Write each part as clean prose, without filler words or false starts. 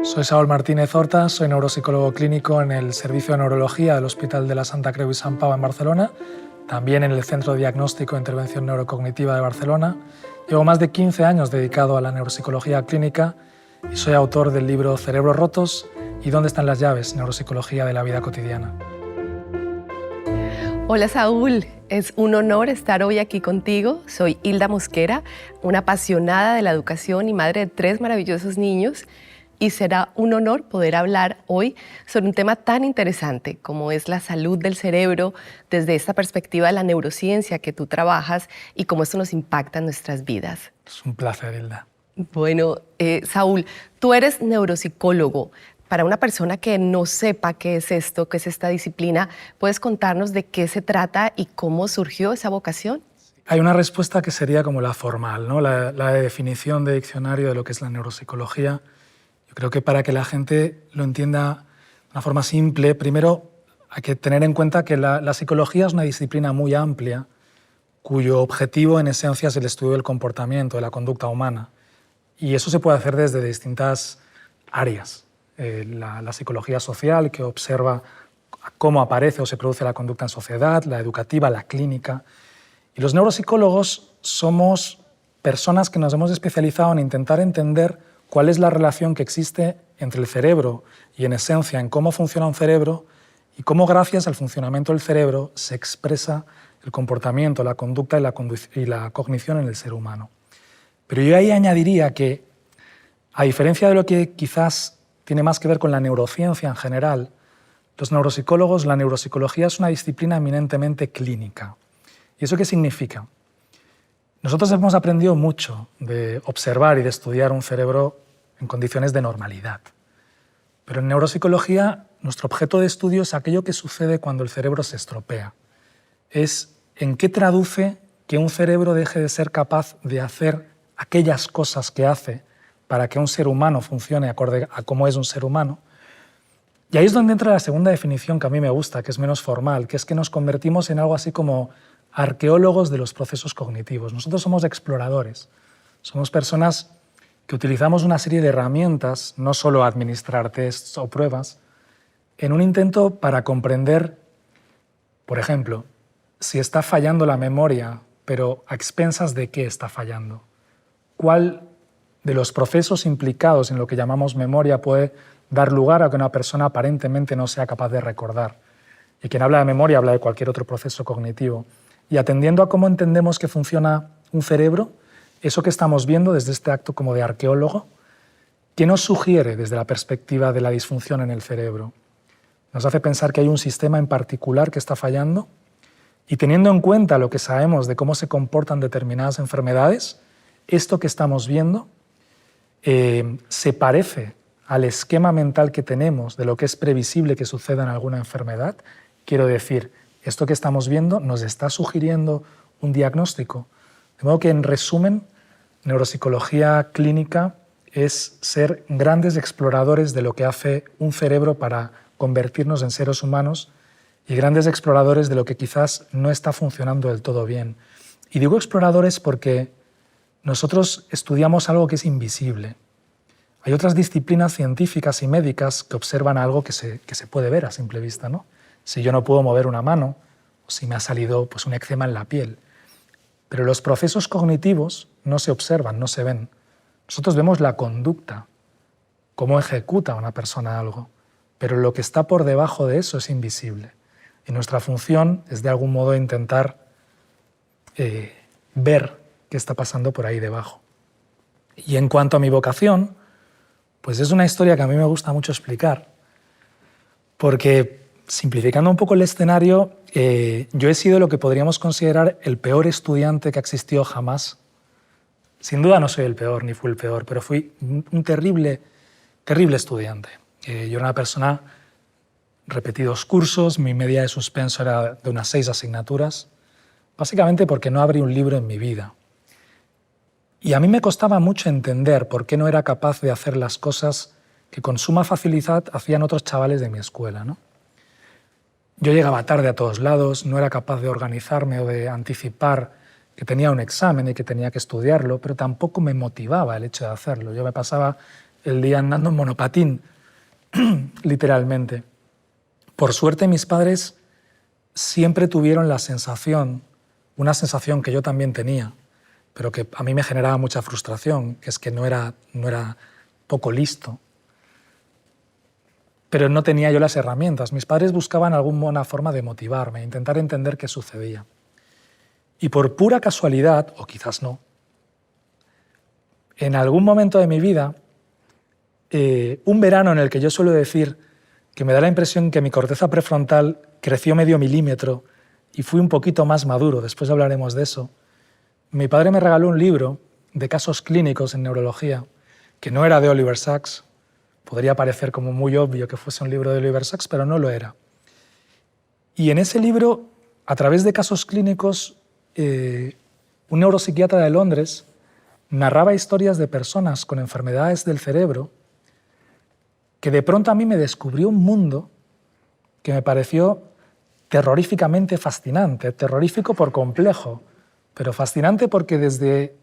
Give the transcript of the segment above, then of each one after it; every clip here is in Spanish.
Soy Saúl Martínez Horta, soy neuropsicólogo clínico en el Servicio de Neurología del Hospital de la Santa Creu i Sant Pau en Barcelona, también en el Centro de Diagnóstico e Intervención Neurocognitiva de Barcelona. Llevo más de 15 años dedicado a la neuropsicología clínica y soy autor del libro Cerebros rotos y ¿Dónde están las llaves? Neuropsicología de la vida cotidiana. Hola Saúl, es un honor estar hoy aquí contigo. Soy Hilda Mosquera, una apasionada de la educación y madre de 3 maravillosos niños. Y será un honor poder hablar hoy sobre un tema tan interesante como es la salud del cerebro desde esta perspectiva de la neurociencia que tú trabajas y cómo esto nos impacta en nuestras vidas. Es un placer, Hilda. Bueno, Saúl, tú eres neuropsicólogo. Para una persona que no sepa qué es esto, qué es esta disciplina, ¿puedes contarnos de qué se trata y cómo surgió esa vocación? Hay una respuesta que sería como la formal, ¿no? la definición de diccionario de lo que es la neuropsicología. Yo creo que para que la gente lo entienda de una forma simple, primero hay que tener en cuenta que la psicología es una disciplina muy amplia, cuyo objetivo en esencia es el estudio del comportamiento, de la conducta humana. Y eso se puede hacer desde distintas áreas. La psicología social, que observa cómo aparece o se produce la conducta en sociedad, la educativa, la clínica. Y los neuropsicólogos somos personas que nos hemos especializado en intentar entender cuál es la relación que existe entre el cerebro y, en esencia, en cómo funciona un cerebro y cómo, gracias al funcionamiento del cerebro, se expresa el comportamiento, la conducta y la cognición en el ser humano. Pero yo ahí añadiría que, a diferencia de lo que quizás tiene más que ver con la neurociencia en general, los neuropsicólogos, la neuropsicología es una disciplina eminentemente clínica. ¿Y eso qué significa? Nosotros hemos aprendido mucho de observar y de estudiar un cerebro en condiciones de normalidad. Pero en neuropsicología, nuestro objeto de estudio es aquello que sucede cuando el cerebro se estropea. Es en qué traduce que un cerebro deje de ser capaz de hacer aquellas cosas que hace para que un ser humano funcione acorde a cómo es un ser humano. Y ahí es donde entra la segunda definición que a mí me gusta, que es menos formal, que es que nos convertimos en algo así como arqueólogos de los procesos cognitivos. Nosotros somos exploradores, somos personas que utilizamos una serie de herramientas, no solo administrar tests o pruebas, en un intento para comprender, por ejemplo, si está fallando la memoria, pero a expensas de qué está fallando. ¿Cuál de los procesos implicados en lo que llamamos memoria puede dar lugar a que una persona aparentemente no sea capaz de recordar? Y quien habla de memoria habla de cualquier otro proceso cognitivo. Y atendiendo a cómo entendemos que funciona un cerebro, eso que estamos viendo desde este acto como de arqueólogo, ¿qué nos sugiere desde la perspectiva de la disfunción en el cerebro? Nos hace pensar que hay un sistema en particular que está fallando, y teniendo en cuenta lo que sabemos de cómo se comportan determinadas enfermedades, esto que estamos viendo se parece al esquema mental que tenemos de lo que es previsible que suceda en alguna enfermedad. Quiero decir, esto que estamos viendo nos está sugiriendo un diagnóstico. De modo que, en resumen, neuropsicología clínica es ser grandes exploradores de lo que hace un cerebro para convertirnos en seres humanos y grandes exploradores de lo que quizás no está funcionando del todo bien. Y digo exploradores porque nosotros estudiamos algo que es invisible. Hay otras disciplinas científicas y médicas que observan algo que se puede ver a simple vista, ¿no? Si yo no puedo mover una mano, o si me ha salido pues, un eczema en la piel. Pero los procesos cognitivos no se observan, no se ven. Nosotros vemos la conducta, cómo ejecuta una persona algo, pero lo que está por debajo de eso es invisible. Y nuestra función es, de algún modo, intentar ver qué está pasando por ahí debajo. Y en cuanto a mi vocación, pues es una historia que a mí me gusta mucho explicar, porque, simplificando un poco el escenario, yo he sido lo que podríamos considerar el peor estudiante que existió jamás. Sin duda no soy el peor, ni fui el peor, pero fui un terrible estudiante. Yo era una persona, repetidos cursos, mi media de suspenso era de unas 6 asignaturas, básicamente porque no abrí un libro en mi vida. Y a mí me costaba mucho entender por qué no era capaz de hacer las cosas que con suma facilidad hacían otros chavales de mi escuela, ¿no? Yo llegaba tarde a todos lados, no era capaz de organizarme o de anticipar que tenía un examen y que tenía que estudiarlo, pero tampoco me motivaba el hecho de hacerlo. Yo me pasaba el día andando en monopatín, literalmente. Por suerte, mis padres siempre tuvieron la sensación, una sensación que yo también tenía, pero que a mí me generaba mucha frustración, que es que no era poco listo. Pero no tenía yo las herramientas. Mis padres buscaban alguna forma de motivarme, intentar entender qué sucedía. Y por pura casualidad, o quizás no, en algún momento de mi vida, un verano en el que yo suelo decir que me da la impresión que mi corteza prefrontal creció medio milímetro y fui un poquito más maduro, después hablaremos de eso, mi padre me regaló un libro de casos clínicos en neurología, que no era de Oliver Sacks. Podría parecer como muy obvio que fuese un libro de Oliver Sacks, pero no lo era. Y en ese libro, a través de casos clínicos, un neuropsiquiatra de Londres narraba historias de personas con enfermedades del cerebro que de pronto a mí me descubrió un mundo que me pareció terroríficamente fascinante, terrorífico por complejo, pero fascinante porque desde...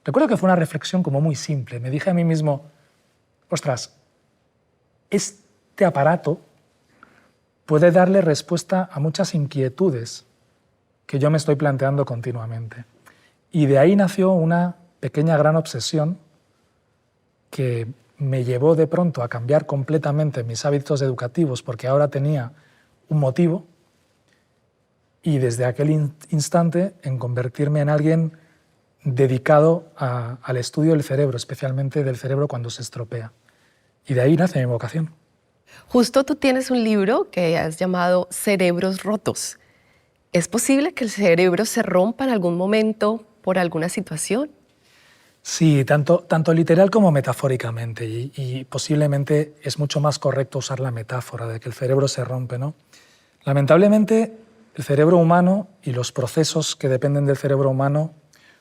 Recuerdo que fue una reflexión como muy simple. Me dije a mí mismo, ostras, este aparato puede darle respuesta a muchas inquietudes que yo me estoy planteando continuamente. Y de ahí nació una pequeña gran obsesión que me llevó de pronto a cambiar completamente mis hábitos educativos porque ahora tenía un motivo y desde aquel instante en convertirme en alguien dedicado al estudio del cerebro, especialmente del cerebro cuando se estropea. Y de ahí nace mi vocación. Justo tú tienes un libro que has llamado Cerebros Rotos. ¿Es posible que el cerebro se rompa en algún momento por alguna situación? Sí, tanto literal como metafóricamente. Y posiblemente es mucho más correcto usar la metáfora de que el cerebro se rompe, ¿no? Lamentablemente, el cerebro humano y los procesos que dependen del cerebro humano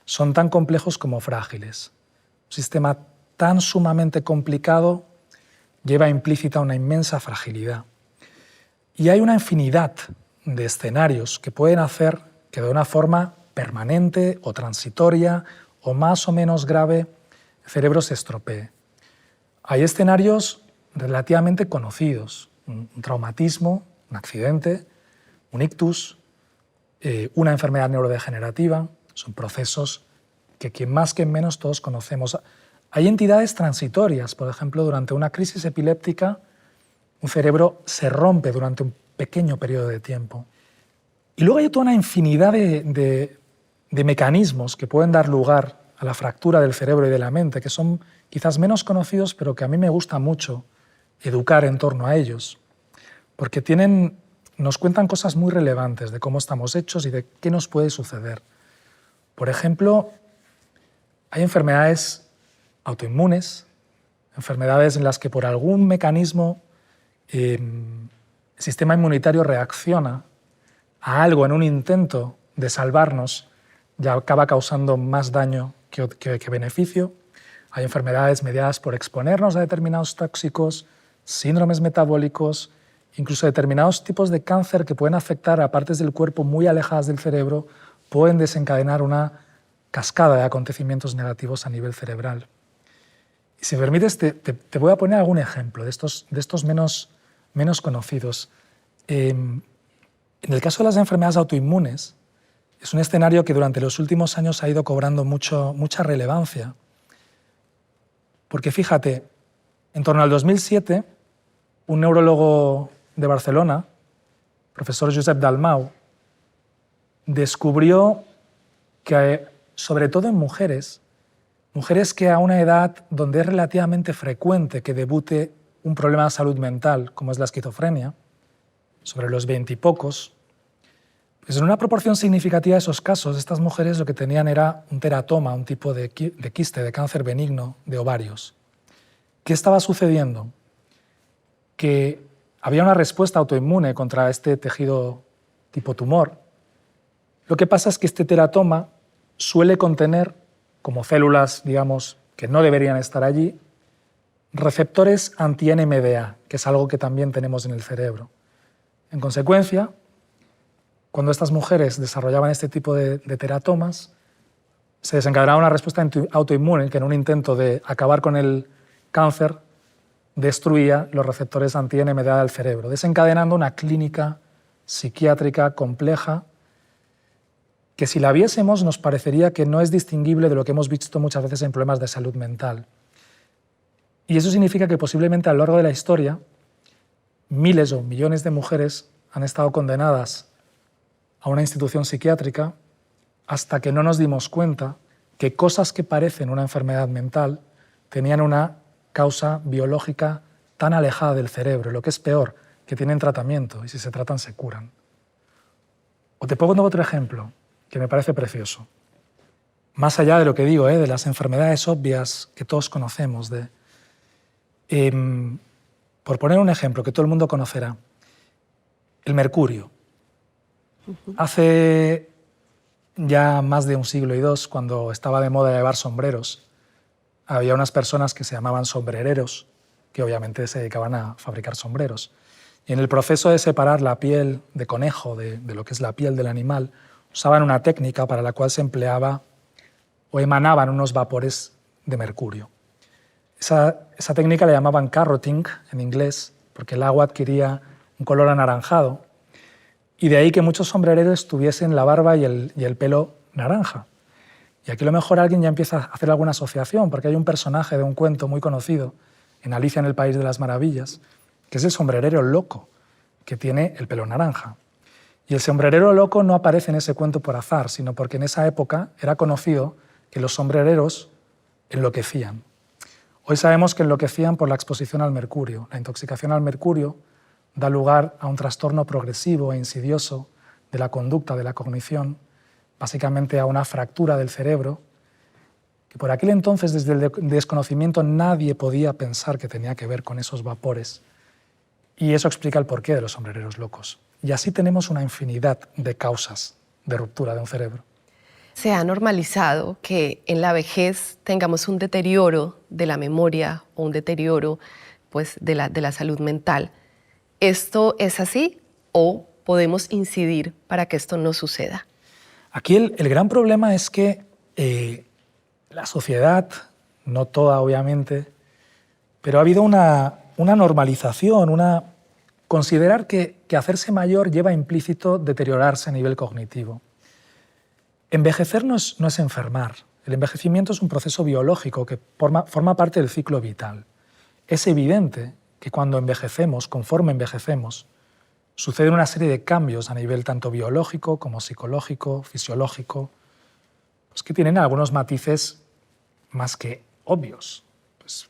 son tan complejos como frágiles. Un sistema tan sumamente complicado lleva implícita una inmensa fragilidad. Y hay una infinidad de escenarios que pueden hacer que de una forma permanente o transitoria o más o menos grave el cerebro se estropee. Hay escenarios relativamente conocidos, un traumatismo, un accidente, un ictus, una enfermedad neurodegenerativa, son procesos que quien más quien menos todos conocemos. Hay entidades transitorias, por ejemplo, durante una crisis epiléptica, un cerebro se rompe durante un pequeño periodo de tiempo. Y luego hay toda una infinidad de mecanismos que pueden dar lugar a la fractura del cerebro y de la mente, que son quizás menos conocidos, pero que a mí me gusta mucho educar en torno a ellos, porque nos cuentan cosas muy relevantes de cómo estamos hechos y de qué nos puede suceder. Por ejemplo, hay enfermedades autoinmunes, enfermedades en las que por algún mecanismo el sistema inmunitario reacciona a algo en un intento de salvarnos y acaba causando más daño que beneficio. Hay enfermedades mediadas por exponernos a determinados tóxicos, síndromes metabólicos, incluso determinados tipos de cáncer que pueden afectar a partes del cuerpo muy alejadas del cerebro, pueden desencadenar una cascada de acontecimientos negativos a nivel cerebral. Y si me permites, te voy a poner algún ejemplo de estos menos conocidos. En el caso de las enfermedades autoinmunes, es un escenario que durante los últimos años ha ido cobrando mucha relevancia. Porque fíjate, en torno al 2007, un neurólogo de Barcelona, profesor Josep Dalmau, descubrió que, sobre todo en mujeres que a una edad donde es relativamente frecuente que debute un problema de salud mental, como es la esquizofrenia, sobre los 20 y pocos, pues en una proporción significativa de esos casos, estas mujeres lo que tenían era un teratoma, un tipo de quiste, de cáncer benigno de ovarios. ¿Qué estaba sucediendo? Que había una respuesta autoinmune contra este tejido tipo tumor. Lo que pasa es que este teratoma suele contener, como células, digamos, que no deberían estar allí, receptores anti-NMDA, que es algo que también tenemos en el cerebro. En consecuencia, cuando estas mujeres desarrollaban este tipo de teratomas, se desencadenaba una respuesta autoinmune que en un intento de acabar con el cáncer destruía los receptores anti-NMDA del cerebro, desencadenando una clínica psiquiátrica compleja que si la viésemos nos parecería que no es distinguible de lo que hemos visto muchas veces en problemas de salud mental. Y eso significa que posiblemente a lo largo de la historia miles o millones de mujeres han estado condenadas a una institución psiquiátrica hasta que no nos dimos cuenta que cosas que parecen una enfermedad mental tenían una causa biológica tan alejada del cerebro, lo que es peor, que tienen tratamiento y si se tratan se curan. O te pongo otro ejemplo que me parece precioso. Más allá de lo que digo, de las enfermedades obvias que todos conocemos, por poner un ejemplo que todo el mundo conocerá, el mercurio. Hace ya más de un siglo y dos, cuando estaba de moda llevar sombreros, había unas personas que se llamaban sombrereros, que obviamente se dedicaban a fabricar sombreros. Y en el proceso de separar la piel de conejo de lo que es la piel del animal, usaban una técnica para la cual se empleaba o emanaban unos vapores de mercurio. Esa técnica la llamaban carroting en inglés, porque el agua adquiría un color anaranjado, y de ahí que muchos sombrereros tuviesen la barba y el pelo naranja. Y aquí a lo mejor alguien ya empieza a hacer alguna asociación, porque hay un personaje de un cuento muy conocido, en Alicia en el País de las Maravillas, que es el sombrerero loco, que tiene el pelo naranja. Y el sombrerero loco no aparece en ese cuento por azar, sino porque en esa época era conocido que los sombrereros enloquecían. Hoy sabemos que enloquecían por la exposición al mercurio. La intoxicación al mercurio da lugar a un trastorno progresivo e insidioso de la conducta, de la cognición, básicamente a una fractura del cerebro, que por aquel entonces, desde el desconocimiento, nadie podía pensar que tenía que ver con esos vapores. Y eso explica el porqué de los sombrereros locos. Y así tenemos una infinidad de causas de ruptura de un cerebro. Se ha normalizado que en la vejez tengamos un deterioro de la memoria o un deterioro pues, de la salud mental. ¿Esto es así o podemos incidir para que esto no suceda? Aquí el gran problema es que la sociedad, no toda obviamente, pero ha habido una normalización, considerar que hacerse mayor lleva implícito deteriorarse a nivel cognitivo. Envejecer no es enfermar. El envejecimiento es un proceso biológico que forma parte del ciclo vital. Es evidente que cuando envejecemos, conforme envejecemos, suceden una serie de cambios a nivel tanto biológico como psicológico, fisiológico, pues que tienen algunos matices más que obvios. Pues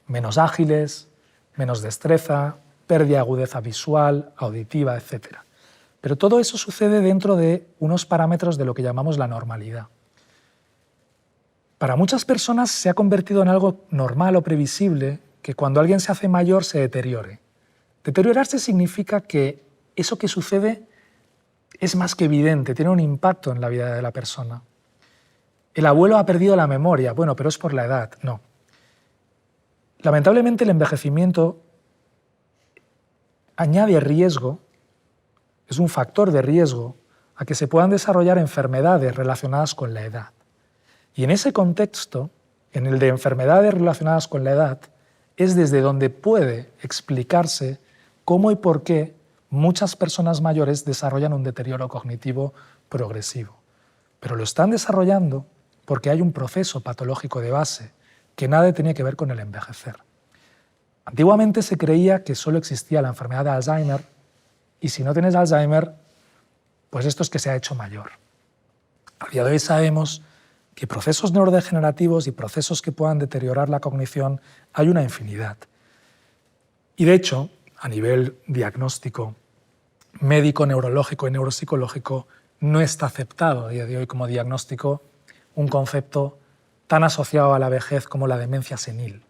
menos ágiles, menos destreza, pérdida de agudeza visual, auditiva, etc. Pero todo eso sucede dentro de unos parámetros de lo que llamamos la normalidad. Para muchas personas se ha convertido en algo normal o previsible que cuando alguien se hace mayor se deteriore. Deteriorarse significa que eso que sucede es más que evidente, tiene un impacto en la vida de la persona. El abuelo ha perdido la memoria, bueno, pero es por la edad, no. Lamentablemente el envejecimiento añade riesgo, es un factor de riesgo a que se puedan desarrollar enfermedades relacionadas con la edad. Y en ese contexto, en el de enfermedades relacionadas con la edad, es desde donde puede explicarse cómo y por qué muchas personas mayores desarrollan un deterioro cognitivo progresivo. Pero lo están desarrollando porque hay un proceso patológico de base que nada tiene que ver con el envejecer. Antiguamente se creía que solo existía la enfermedad de Alzheimer y si no tienes Alzheimer, pues esto es que se ha hecho mayor. A día de hoy sabemos que procesos neurodegenerativos y procesos que puedan deteriorar la cognición hay una infinidad. Y de hecho, a nivel diagnóstico, médico, neurológico y neuropsicológico, no está aceptado a día de hoy como diagnóstico un concepto tan asociado a la vejez como la demencia senil.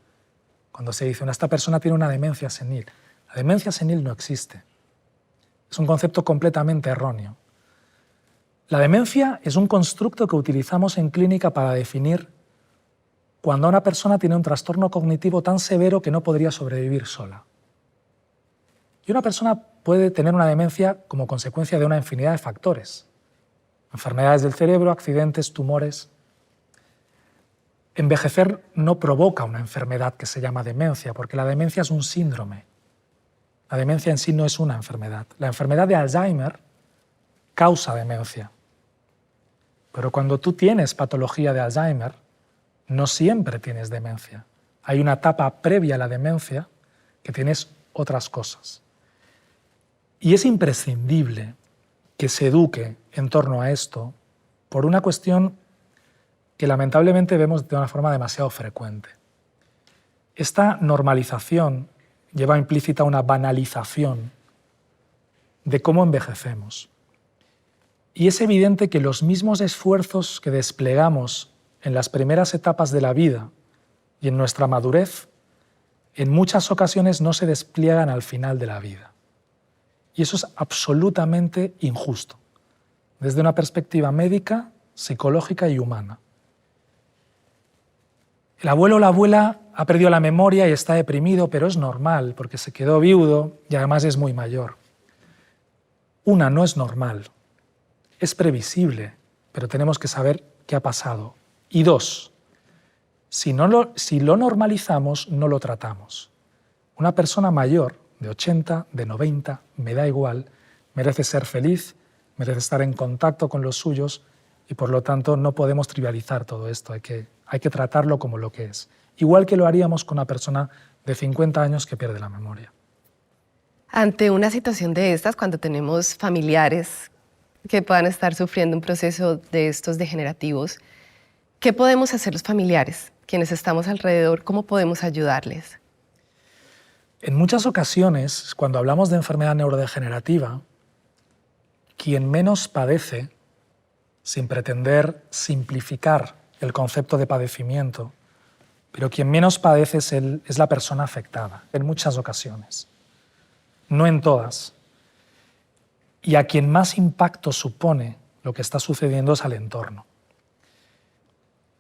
Cuando se dice, esta persona tiene una demencia senil, la demencia senil no existe. Es un concepto completamente erróneo. La demencia es un constructo que utilizamos en clínica para definir cuando una persona tiene un trastorno cognitivo tan severo que no podría sobrevivir sola. Y una persona puede tener una demencia como consecuencia de una infinidad de factores. Enfermedades del cerebro, accidentes, tumores. envejecer no provoca una enfermedad que se llama demencia, porque la demencia es un síndrome. La demencia en sí no es una enfermedad. La enfermedad de Alzheimer causa demencia. Pero cuando tú tienes patología de Alzheimer, no siempre tienes demencia. Hay una etapa previa a la demencia que tienes otras cosas. Y es imprescindible que se eduque en torno a esto por una cuestión que lamentablemente vemos de una forma demasiado frecuente. Esta normalización lleva implícita una banalización de cómo envejecemos. Y es evidente que los mismos esfuerzos que desplegamos en las primeras etapas de la vida y en nuestra madurez, en muchas ocasiones no se despliegan al final de la vida. Y eso es absolutamente injusto, desde una perspectiva médica, psicológica y humana. El abuelo o la abuela ha perdido la memoria y está deprimido, pero es normal, porque se quedó viudo y además es muy mayor. Una, no es normal, es previsible, pero tenemos que saber qué ha pasado. Y dos, si lo normalizamos, no lo tratamos. Una persona mayor, de 80, de 90, me da igual, merece ser feliz, merece estar en contacto con los suyos y por lo tanto no podemos trivializar todo esto, hay que tratarlo como lo que es. Igual que lo haríamos con una persona de 50 años que pierde la memoria. Ante una situación de estas, cuando tenemos familiares que puedan estar sufriendo un proceso de estos degenerativos, ¿qué podemos hacer los familiares, quienes estamos alrededor? ¿Cómo podemos ayudarles? En muchas ocasiones, cuando hablamos de enfermedad neurodegenerativa, quien menos padece, sin pretender simplificar el concepto de padecimiento, pero quien menos padece es la persona afectada, en muchas ocasiones, no en todas. Y a quien más impacto supone lo que está sucediendo es al entorno.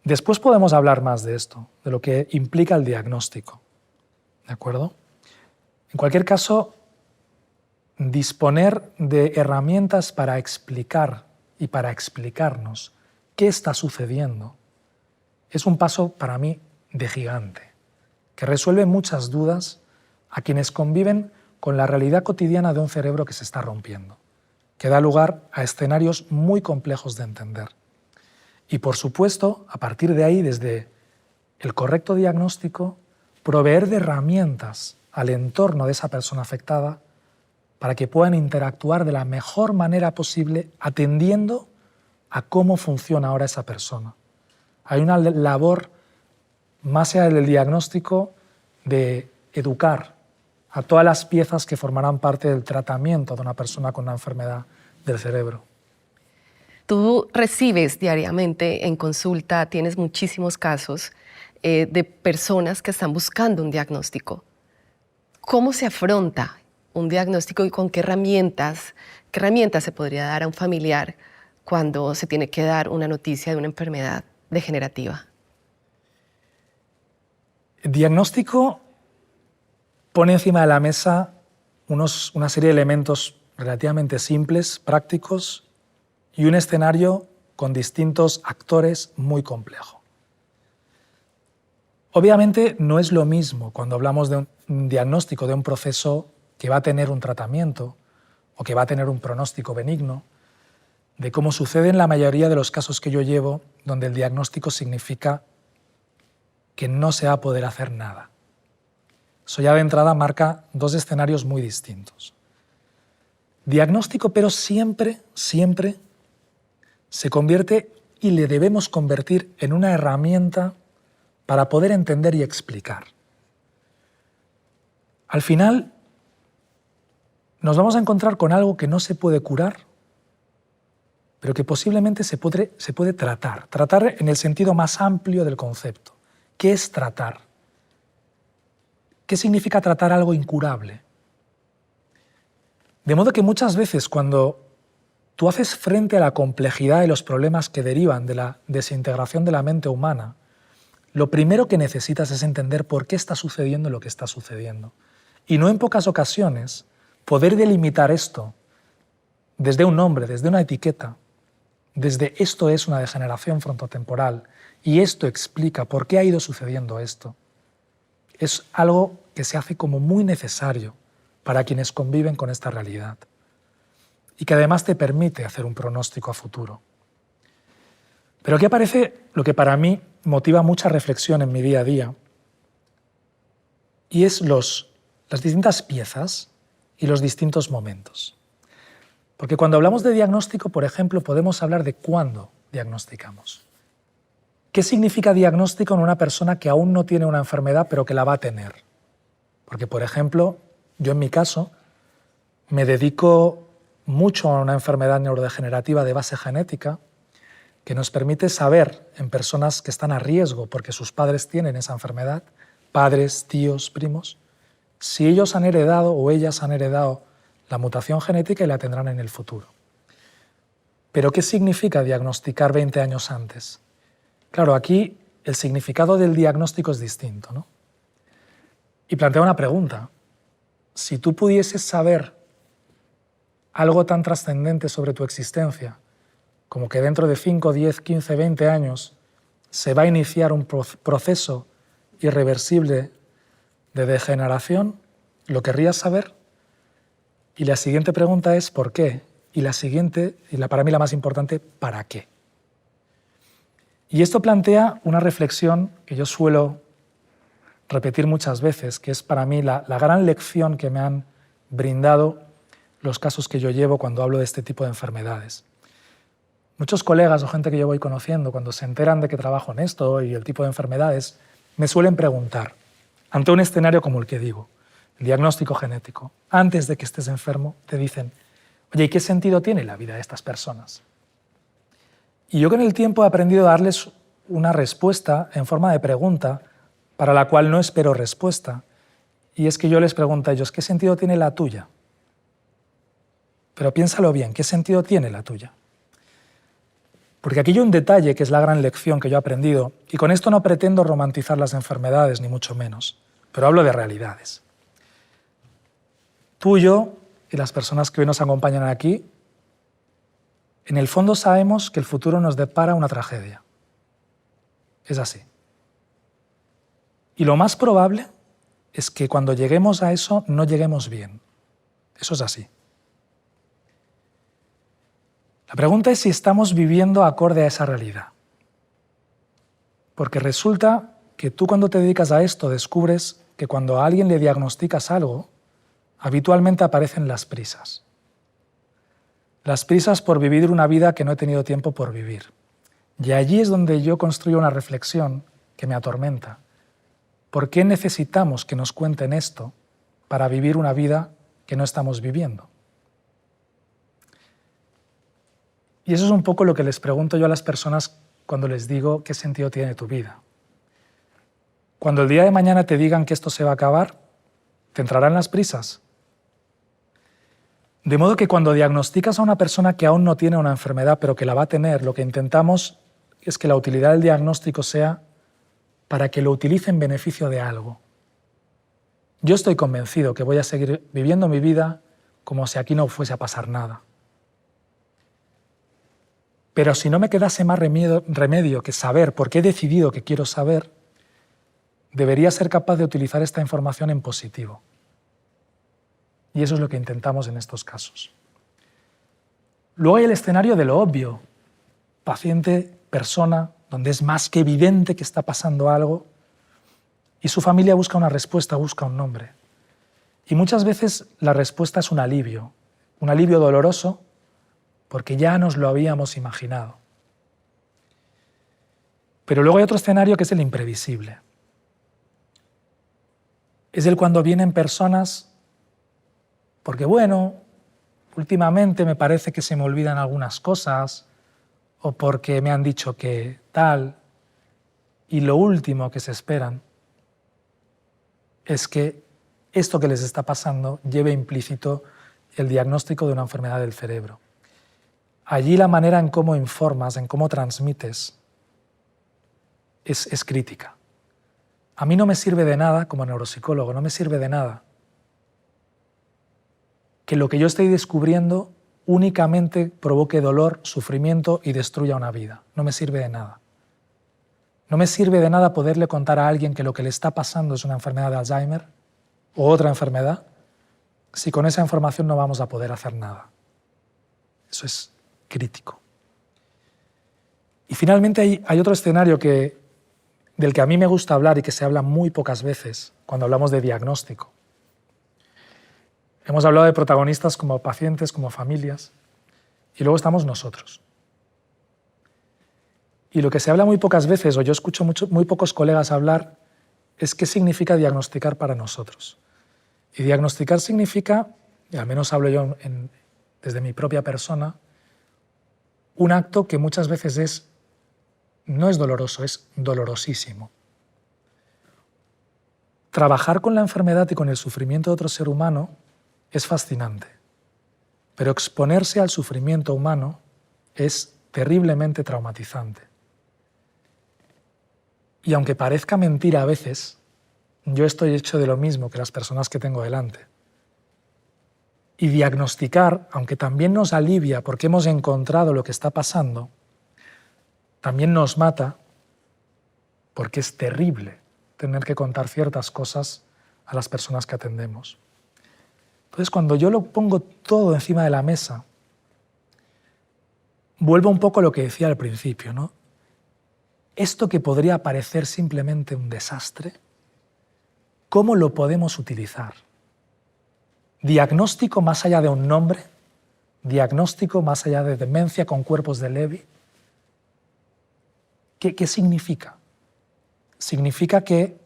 Después podemos hablar más de esto, de lo que implica el diagnóstico, ¿de acuerdo? En cualquier caso, disponer de herramientas para explicar y para explicarnos qué está sucediendo es un paso para mí de gigante, que resuelve muchas dudas a quienes conviven con la realidad cotidiana de un cerebro que se está rompiendo, que da lugar a escenarios muy complejos de entender. Y por supuesto, a partir de ahí, desde el correcto diagnóstico, proveer de herramientas al entorno de esa persona afectada para que puedan interactuar de la mejor manera posible atendiendo a cómo funciona ahora esa persona. Hay una labor, más allá del diagnóstico, de educar a todas las piezas que formarán parte del tratamiento de una persona con una enfermedad del cerebro. Tú recibes diariamente en consulta, tienes muchísimos casos de personas que están buscando un diagnóstico. ¿Cómo se afronta un diagnóstico y con qué herramientas se podría dar a un familiar cuando se tiene que dar una noticia de una enfermedad degenerativa? El diagnóstico pone encima de la mesa una serie de elementos relativamente simples, prácticos, y un escenario con distintos actores muy complejo. Obviamente no es lo mismo cuando hablamos de un diagnóstico de un proceso que va a tener un tratamiento o que va a tener un pronóstico benigno, de cómo sucede en la mayoría de los casos que yo llevo, donde el diagnóstico significa que no se va a poder hacer nada. Eso ya de entrada marca dos escenarios muy distintos. Diagnóstico, pero siempre se convierte y le debemos convertir en una herramienta para poder entender y explicar. Al final, nos vamos a encontrar con algo que no se puede curar, pero que posiblemente se puede tratar. Tratar en el sentido más amplio del concepto. ¿Qué es tratar? ¿Qué significa tratar algo incurable? De modo que muchas veces cuando tú haces frente a la complejidad de los problemas que derivan de la desintegración de la mente humana, lo primero que necesitas es entender por qué está sucediendo lo que está sucediendo. Y no en pocas ocasiones, poder delimitar esto desde un nombre, desde una etiqueta, desde esto es una degeneración frontotemporal y esto explica por qué ha ido sucediendo esto, es algo que se hace como muy necesario para quienes conviven con esta realidad y que además te permite hacer un pronóstico a futuro. Pero aquí aparece lo que para mí motiva mucha reflexión en mi día a día y es las distintas piezas y los distintos momentos. Porque cuando hablamos de diagnóstico, por ejemplo, podemos hablar de cuándo diagnosticamos. ¿Qué significa diagnóstico en una persona que aún no tiene una enfermedad pero que la va a tener? Porque, por ejemplo, yo en mi caso me dedico mucho a una enfermedad neurodegenerativa de base genética que nos permite saber en personas que están a riesgo porque sus padres tienen esa enfermedad, padres, tíos, primos, si ellos han heredado o ellas han heredado la mutación genética y la tendrán en el futuro. Pero ¿qué significa diagnosticar 20 años antes? Claro, aquí el significado del diagnóstico es distinto, ¿no? Y plantea una pregunta. Si tú pudieses saber algo tan trascendente sobre tu existencia, como que dentro de 5, 10, 15, 20 años se va a iniciar un proceso irreversible de degeneración, ¿lo querrías saber? Y la siguiente pregunta es ¿por qué? Y la siguiente, para mí la más importante, ¿para qué? Y esto plantea una reflexión que yo suelo repetir muchas veces, que es para mí la gran lección que me han brindado los casos que yo llevo cuando hablo de este tipo de enfermedades. Muchos colegas o gente que yo voy conociendo, cuando se enteran de que trabajo en esto y el tipo de enfermedades, me suelen preguntar, ante un escenario como el que digo, el diagnóstico genético, antes de que estés enfermo, te dicen, oye, ¿y qué sentido tiene la vida de estas personas? Y yo con el tiempo he aprendido a darles una respuesta en forma de pregunta para la cual no espero respuesta. Y es que yo les pregunto a ellos, ¿qué sentido tiene la tuya? Pero piénsalo bien, ¿qué sentido tiene la tuya? Porque aquí hay un detalle que es la gran lección que yo he aprendido, y con esto no pretendo romantizar las enfermedades, ni mucho menos, pero hablo de realidades. Tú y yo, y las personas que hoy nos acompañan aquí, en el fondo sabemos que el futuro nos depara una tragedia. Es así. Y lo más probable es que cuando lleguemos a eso no lleguemos bien. Eso es así. La pregunta es si estamos viviendo acorde a esa realidad. Porque resulta que tú cuando te dedicas a esto descubres que cuando a alguien le diagnosticas algo, habitualmente aparecen las prisas. Las prisas por vivir una vida que no he tenido tiempo por vivir. Y allí es donde yo construyo una reflexión que me atormenta. ¿Por qué necesitamos que nos cuenten esto para vivir una vida que no estamos viviendo? Y eso es un poco lo que les pregunto yo a las personas cuando les digo qué sentido tiene tu vida. Cuando el día de mañana te digan que esto se va a acabar, ¿te entrarán las prisas? De modo que cuando diagnosticas a una persona que aún no tiene una enfermedad, pero que la va a tener, lo que intentamos es que la utilidad del diagnóstico sea para que lo utilice en beneficio de algo. Yo estoy convencido que voy a seguir viviendo mi vida como si aquí no fuese a pasar nada. Pero si no me quedase más remedio que saber por qué he decidido que quiero saber, debería ser capaz de utilizar esta información en positivo. Y eso es lo que intentamos en estos casos. Luego hay el escenario de lo obvio. Paciente, persona, donde es más que evidente que está pasando algo y su familia busca una respuesta, busca un nombre. Y muchas veces la respuesta es un alivio doloroso porque ya nos lo habíamos imaginado. Pero luego hay otro escenario que es el imprevisible. Es el cuando vienen personas porque, bueno, últimamente me parece que se me olvidan algunas cosas o porque me han dicho que tal, y lo último que se esperan es que esto que les está pasando lleve implícito el diagnóstico de una enfermedad del cerebro. Allí la manera en cómo informas, en cómo transmites, es crítica. A mí no me sirve de nada, como neuropsicólogo, no me sirve de nada que lo que yo estoy descubriendo únicamente provoque dolor, sufrimiento y destruya una vida. No me sirve de nada. No me sirve de nada poderle contar a alguien que lo que le está pasando es una enfermedad de Alzheimer o otra enfermedad, si con esa información no vamos a poder hacer nada. Eso es crítico. Y finalmente hay otro escenario del que a mí me gusta hablar y que se habla muy pocas veces cuando hablamos de diagnóstico. Hemos hablado de protagonistas como pacientes, como familias, y luego estamos nosotros. Y lo que se habla muy pocas veces, o yo escucho muy pocos colegas hablar, es qué significa diagnosticar para nosotros. Y diagnosticar significa, y al menos hablo yo desde mi propia persona, un acto que muchas veces no es doloroso, es dolorosísimo. Trabajar con la enfermedad y con el sufrimiento de otro ser humano es fascinante, pero exponerse al sufrimiento humano es terriblemente traumatizante. Y aunque parezca mentira a veces, yo estoy hecho de lo mismo que las personas que tengo delante. Y diagnosticar, aunque también nos alivia porque hemos encontrado lo que está pasando, también nos mata porque es terrible tener que contar ciertas cosas a las personas que atendemos. Entonces, cuando yo lo pongo todo encima de la mesa, vuelvo un poco a lo que decía al principio, ¿no? Esto que podría parecer simplemente un desastre, ¿cómo lo podemos utilizar? Diagnóstico más allá de un nombre, diagnóstico más allá de demencia con cuerpos de Levy. ¿Qué significa? Significa que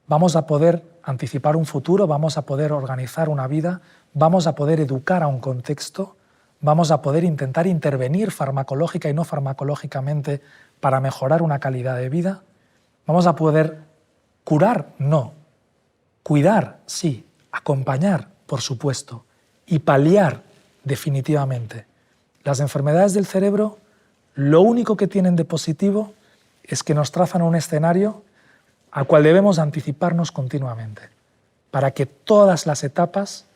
vamos a poder anticipar un futuro, vamos a poder organizar una vida, vamos a poder educar a un contexto, vamos a poder intentar intervenir farmacológica y no farmacológicamente para mejorar una calidad de vida, vamos a poder curar, no, cuidar, sí, acompañar, por supuesto, y paliar definitivamente. Las enfermedades del cerebro lo único que tienen de positivo es que nos trazan un escenario al cual debemos anticiparnos continuamente, para que todas las etapas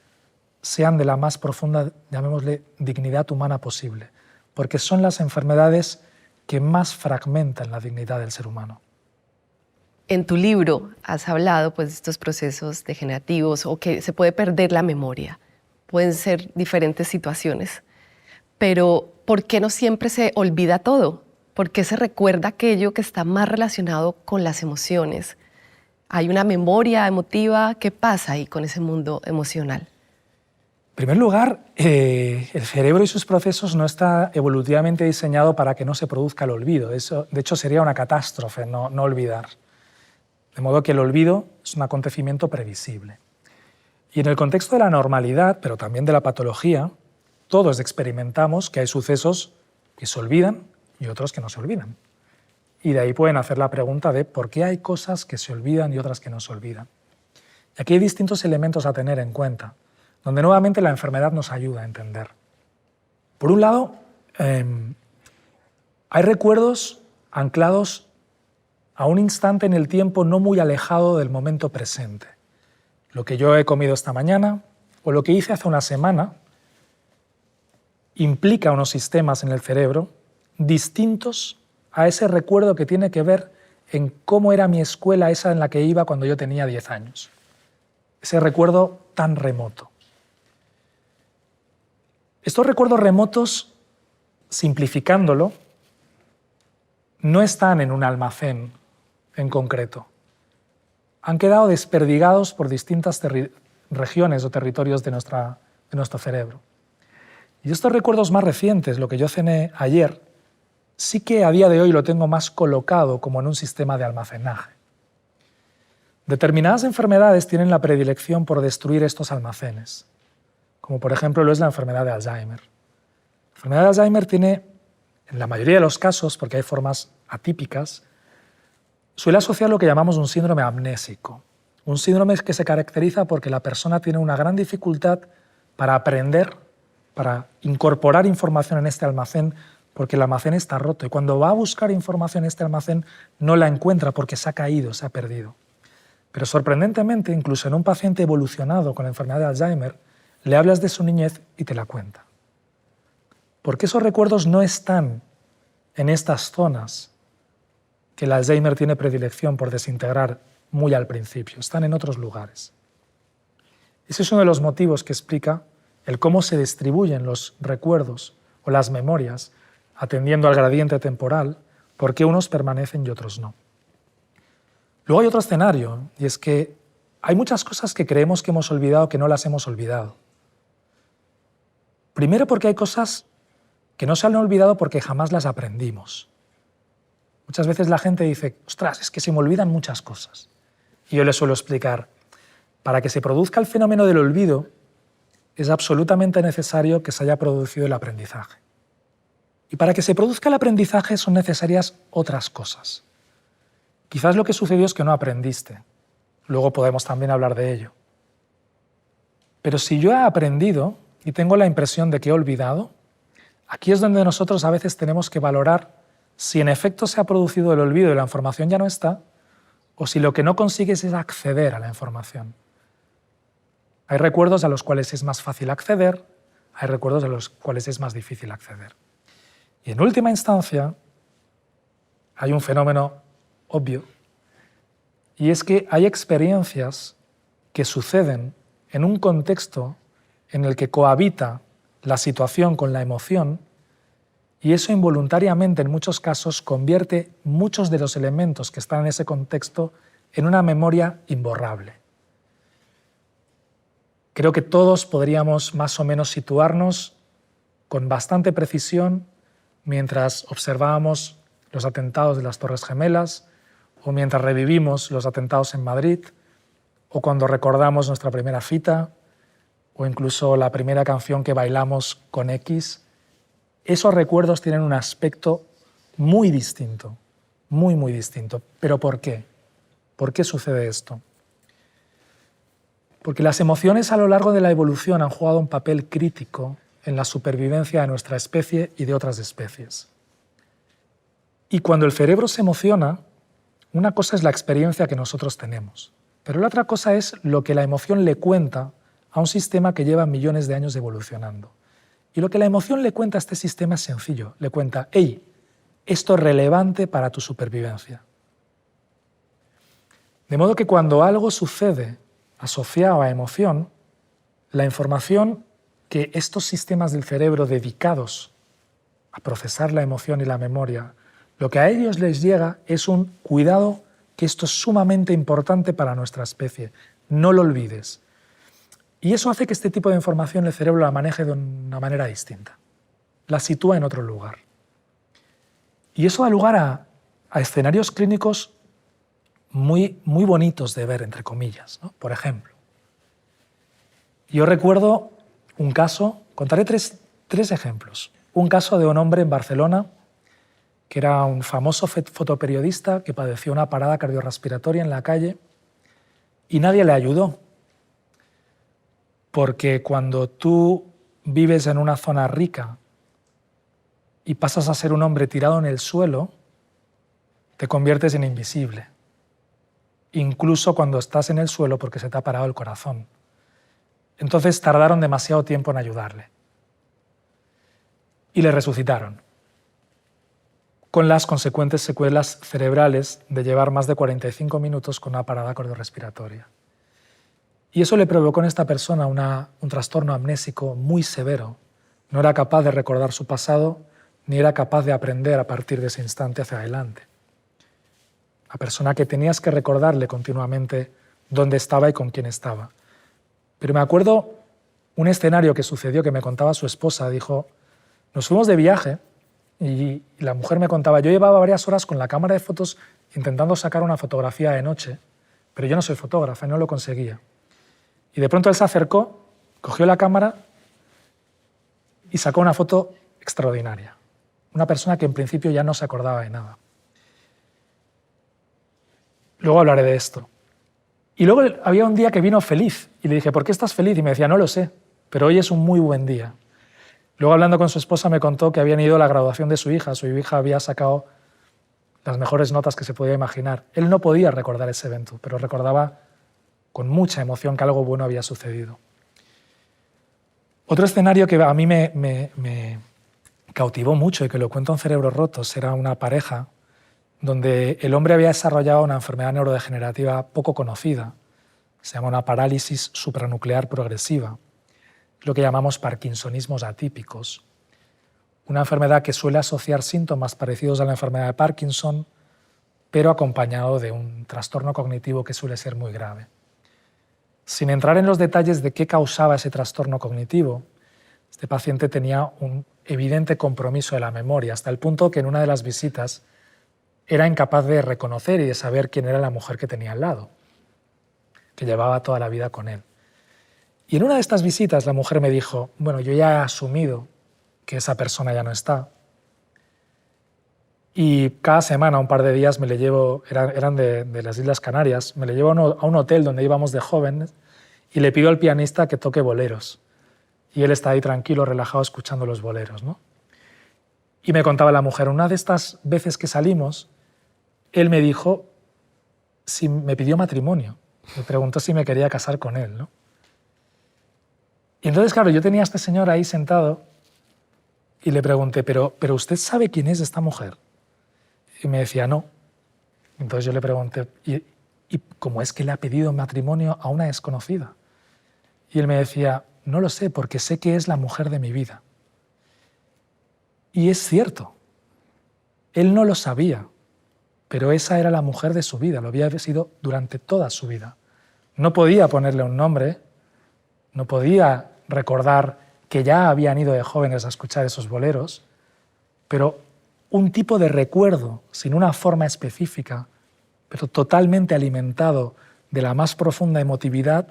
sean de la más profunda, llamémosle, dignidad humana posible, porque son las enfermedades que más fragmentan la dignidad del ser humano. En tu libro has hablado pues, de estos procesos degenerativos o que se puede perder la memoria. Pueden ser diferentes situaciones, pero ¿por qué no siempre se olvida todo? ¿Por qué se recuerda aquello que está más relacionado con las emociones? ¿Hay una memoria emotiva? ¿Qué pasa ahí con ese mundo emocional? En primer lugar, el cerebro y sus procesos no está evolutivamente diseñado para que no se produzca el olvido. Eso, de hecho, sería una catástrofe no olvidar. De modo que el olvido es un acontecimiento previsible. Y en el contexto de la normalidad, pero también de la patología, todos experimentamos que hay sucesos que se olvidan y otros que no se olvidan. Y de ahí pueden hacer la pregunta de por qué hay cosas que se olvidan y otras que no se olvidan. Y aquí hay distintos elementos a tener en cuenta, donde nuevamente la enfermedad nos ayuda a entender. Por un lado, hay recuerdos anclados a un instante en el tiempo no muy alejado del momento presente. Lo que yo he comido esta mañana o lo que hice hace una semana implica unos sistemas en el cerebro distintos a ese recuerdo que tiene que ver en cómo era mi escuela esa en la que iba cuando yo tenía 10 años. Ese recuerdo tan remoto. Estos recuerdos remotos, simplificándolo, no están en un almacén en concreto. Han quedado desperdigados por distintas regiones o territorios de nuestro cerebro. Y estos recuerdos más recientes, lo que yo cené ayer, sí que a día de hoy lo tengo más colocado como en un sistema de almacenaje. Determinadas enfermedades tienen la predilección por destruir estos almacenes, como por ejemplo lo es la enfermedad de Alzheimer. La enfermedad de Alzheimer tiene, en la mayoría de los casos, porque hay formas atípicas, suele asociar lo que llamamos un síndrome amnésico. Un síndrome que se caracteriza porque la persona tiene una gran dificultad para aprender, para incorporar información en este almacén, porque el almacén está roto. Y cuando va a buscar información en este almacén, no la encuentra porque se ha caído, se ha perdido. Pero sorprendentemente, incluso en un paciente evolucionado con la enfermedad de Alzheimer, le hablas de su niñez y te la cuenta. Porque esos recuerdos no están en estas zonas que el Alzheimer tiene predilección por desintegrar muy al principio, están en otros lugares. Ese es uno de los motivos que explica el cómo se distribuyen los recuerdos o las memorias atendiendo al gradiente temporal, por qué unos permanecen y otros no. Luego hay otro escenario, y es que hay muchas cosas que creemos que hemos olvidado que no las hemos olvidado. Primero porque hay cosas que no se han olvidado porque jamás las aprendimos. Muchas veces la gente dice, ostras, es que se me olvidan muchas cosas. Y yo les suelo explicar, para que se produzca el fenómeno del olvido, es absolutamente necesario que se haya producido el aprendizaje. Y para que se produzca el aprendizaje son necesarias otras cosas. Quizás lo que sucedió es que no aprendiste. Luego podemos también hablar de ello. Pero si yo he aprendido y tengo la impresión de que he olvidado, aquí es donde nosotros a veces tenemos que valorar si en efecto se ha producido el olvido y la información ya no está, o si lo que no consigues es acceder a la información. Hay recuerdos a los cuales es más fácil acceder, hay recuerdos a los cuales es más difícil acceder. Y en última instancia, hay un fenómeno obvio, y es que hay experiencias que suceden en un contexto en el que cohabita la situación con la emoción, y eso involuntariamente en muchos casos convierte muchos de los elementos que están en ese contexto en una memoria imborrable. Creo que todos podríamos más o menos situarnos con bastante precisión mientras observábamos los atentados de las Torres Gemelas, o mientras revivimos los atentados en Madrid, o cuando recordamos nuestra primera cita, o incluso la primera canción que bailamos con X. Esos recuerdos tienen un aspecto muy distinto, muy distinto. ¿Pero por qué? ¿Por qué sucede esto? Porque las emociones a lo largo de la evolución han jugado un papel crítico en la supervivencia de nuestra especie y de otras especies. Y cuando el cerebro se emociona, una cosa es la experiencia que nosotros tenemos, pero la otra cosa es lo que la emoción le cuenta a un sistema que lleva millones de años evolucionando. Y lo que la emoción le cuenta a este sistema es sencillo. Le cuenta, hey, esto es relevante para tu supervivencia. De modo que cuando algo sucede asociado a emoción, la información que estos sistemas del cerebro dedicados a procesar la emoción y la memoria, lo que a ellos les llega es un cuidado, que esto es sumamente importante para nuestra especie. No lo olvides. Y eso hace que este tipo de información el cerebro la maneje de una manera distinta. La sitúa en otro lugar. Y eso da lugar a escenarios clínicos muy bonitos de ver, entre comillas, ¿no? Por ejemplo, yo recuerdo un caso, contaré tres ejemplos. Un caso de un hombre en Barcelona que era un famoso fotoperiodista que padeció una parada cardiorrespiratoria en la calle y nadie le ayudó. Porque cuando tú vives en una zona rica y pasas a ser un hombre tirado en el suelo, te conviertes en invisible. Incluso cuando estás en el suelo porque se te ha parado el corazón. Entonces tardaron demasiado tiempo en ayudarle. Y le resucitaron, con las consecuentes secuelas cerebrales de llevar más de 45 minutos con una parada cardiorrespiratoria. Y eso le provocó en esta persona un trastorno amnésico muy severo. No era capaz de recordar su pasado, ni era capaz de aprender a partir de ese instante hacia adelante. La persona que tenías que recordarle continuamente dónde estaba y con quién estaba. Pero me acuerdo un escenario que sucedió que me contaba su esposa. Dijo, nos fuimos de viaje y la mujer me contaba, yo llevaba varias horas con la cámara de fotos intentando sacar una fotografía de noche, pero yo no soy fotógrafa y no lo conseguía. Y de pronto él se acercó, cogió la cámara y sacó una foto extraordinaria. Una persona que en principio ya no se acordaba de nada. Luego hablaré de esto. Y luego había un día que vino feliz y le dije, ¿por qué estás feliz? Y me decía, no lo sé, pero hoy es un muy buen día. Luego, hablando con su esposa, me contó que habían ido a la graduación de su hija. Su hija había sacado las mejores notas que se podía imaginar. Él no podía recordar ese evento, pero recordaba con mucha emoción que algo bueno había sucedido. Otro escenario que a mí me cautivó mucho y que lo cuento en Cerebros Rotos era una pareja donde el hombre había desarrollado una enfermedad neurodegenerativa poco conocida. Se llama una parálisis supranuclear progresiva, lo que llamamos parkinsonismos atípicos. Una enfermedad que suele asociar síntomas parecidos a la enfermedad de Parkinson, pero acompañado de un trastorno cognitivo que suele ser muy grave. Sin entrar en los detalles de qué causaba ese trastorno cognitivo, este paciente tenía un evidente compromiso de la memoria, hasta el punto que en una de las visitas era incapaz de reconocer y de saber quién era la mujer que tenía al lado, que llevaba toda la vida con él. Y en una de estas visitas la mujer me dijo, bueno, yo ya he asumido que esa persona ya no está, y cada semana, un par de días, me le llevo, eran de las Islas Canarias, me le llevo a un hotel donde íbamos de jóvenes y le pido al pianista que toque boleros. Y él está ahí tranquilo, relajado, escuchando los boleros, ¿no? Y me contaba la mujer, una de estas veces que salimos, él me dijo, si me pidió matrimonio, me preguntó si me quería casar con él, ¿no? Y entonces, claro, yo tenía a este señor ahí sentado y le pregunté, pero ¿usted sabe quién es esta mujer? Y me decía, no. Entonces yo le pregunté, ¿y cómo es que le ha pedido matrimonio a una desconocida? Y él me decía, no lo sé, porque sé que es la mujer de mi vida. Y es cierto, él no lo sabía, pero esa era la mujer de su vida, lo había sido durante toda su vida. No podía ponerle un nombre, no podía recordar que ya habían ido de jóvenes a escuchar esos boleros, pero un tipo de recuerdo sin una forma específica, pero totalmente alimentado de la más profunda emotividad,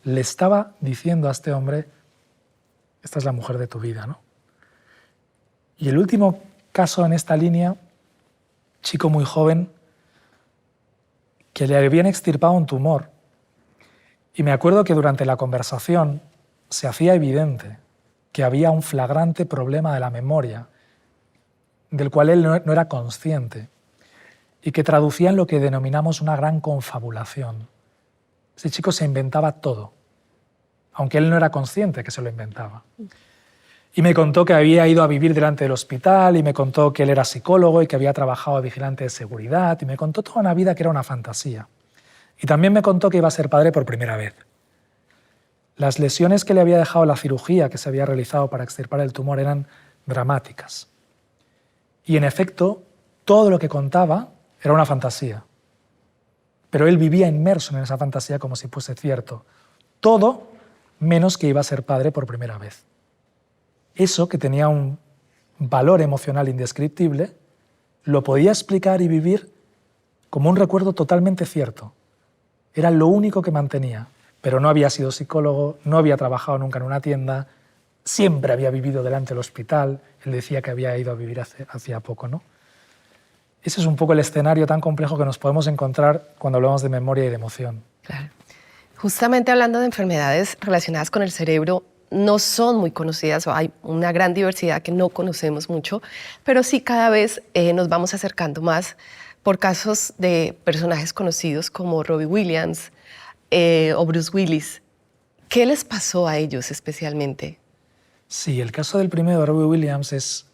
le estaba diciendo a este hombre, esta es la mujer de tu vida, ¿no? Y el último caso en esta línea, chico muy joven, que le habían extirpado un tumor. Y me acuerdo que durante la conversación se hacía evidente que había un flagrante problema de la memoria, del cual él no era consciente, y que traducía en lo que denominamos una gran confabulación. Ese chico se inventaba todo, aunque él no era consciente que se lo inventaba. Y me contó que había ido a vivir delante del hospital, y me contó que él era psicólogo y que había trabajado de vigilante de seguridad, y me contó toda una vida que era una fantasía. Y también me contó que iba a ser padre por primera vez. Las lesiones que le había dejado la cirugía que se había realizado para extirpar el tumor eran dramáticas. Y en efecto, todo lo que contaba era una fantasía. Pero él vivía inmerso en esa fantasía como si fuese cierto. Todo menos que iba a ser padre por primera vez. Eso, que tenía un valor emocional indescriptible, lo podía explicar y vivir como un recuerdo totalmente cierto. Era lo único que mantenía. Pero no había sido psicólogo, no había trabajado nunca en una tienda, siempre había vivido delante del hospital. Él decía que había ido a vivir hacía poco, ¿no? Ese es un poco el escenario tan complejo que nos podemos encontrar cuando hablamos de memoria y de emoción. Claro. Justamente hablando de enfermedades relacionadas con el cerebro, no son muy conocidas, o hay una gran diversidad que no conocemos mucho, pero sí cada vez nos vamos acercando más por casos de personajes conocidos como Robbie Williams o Bruce Willis. ¿Qué les pasó a ellos especialmente? Sí, el caso del primero de Robbie Williams es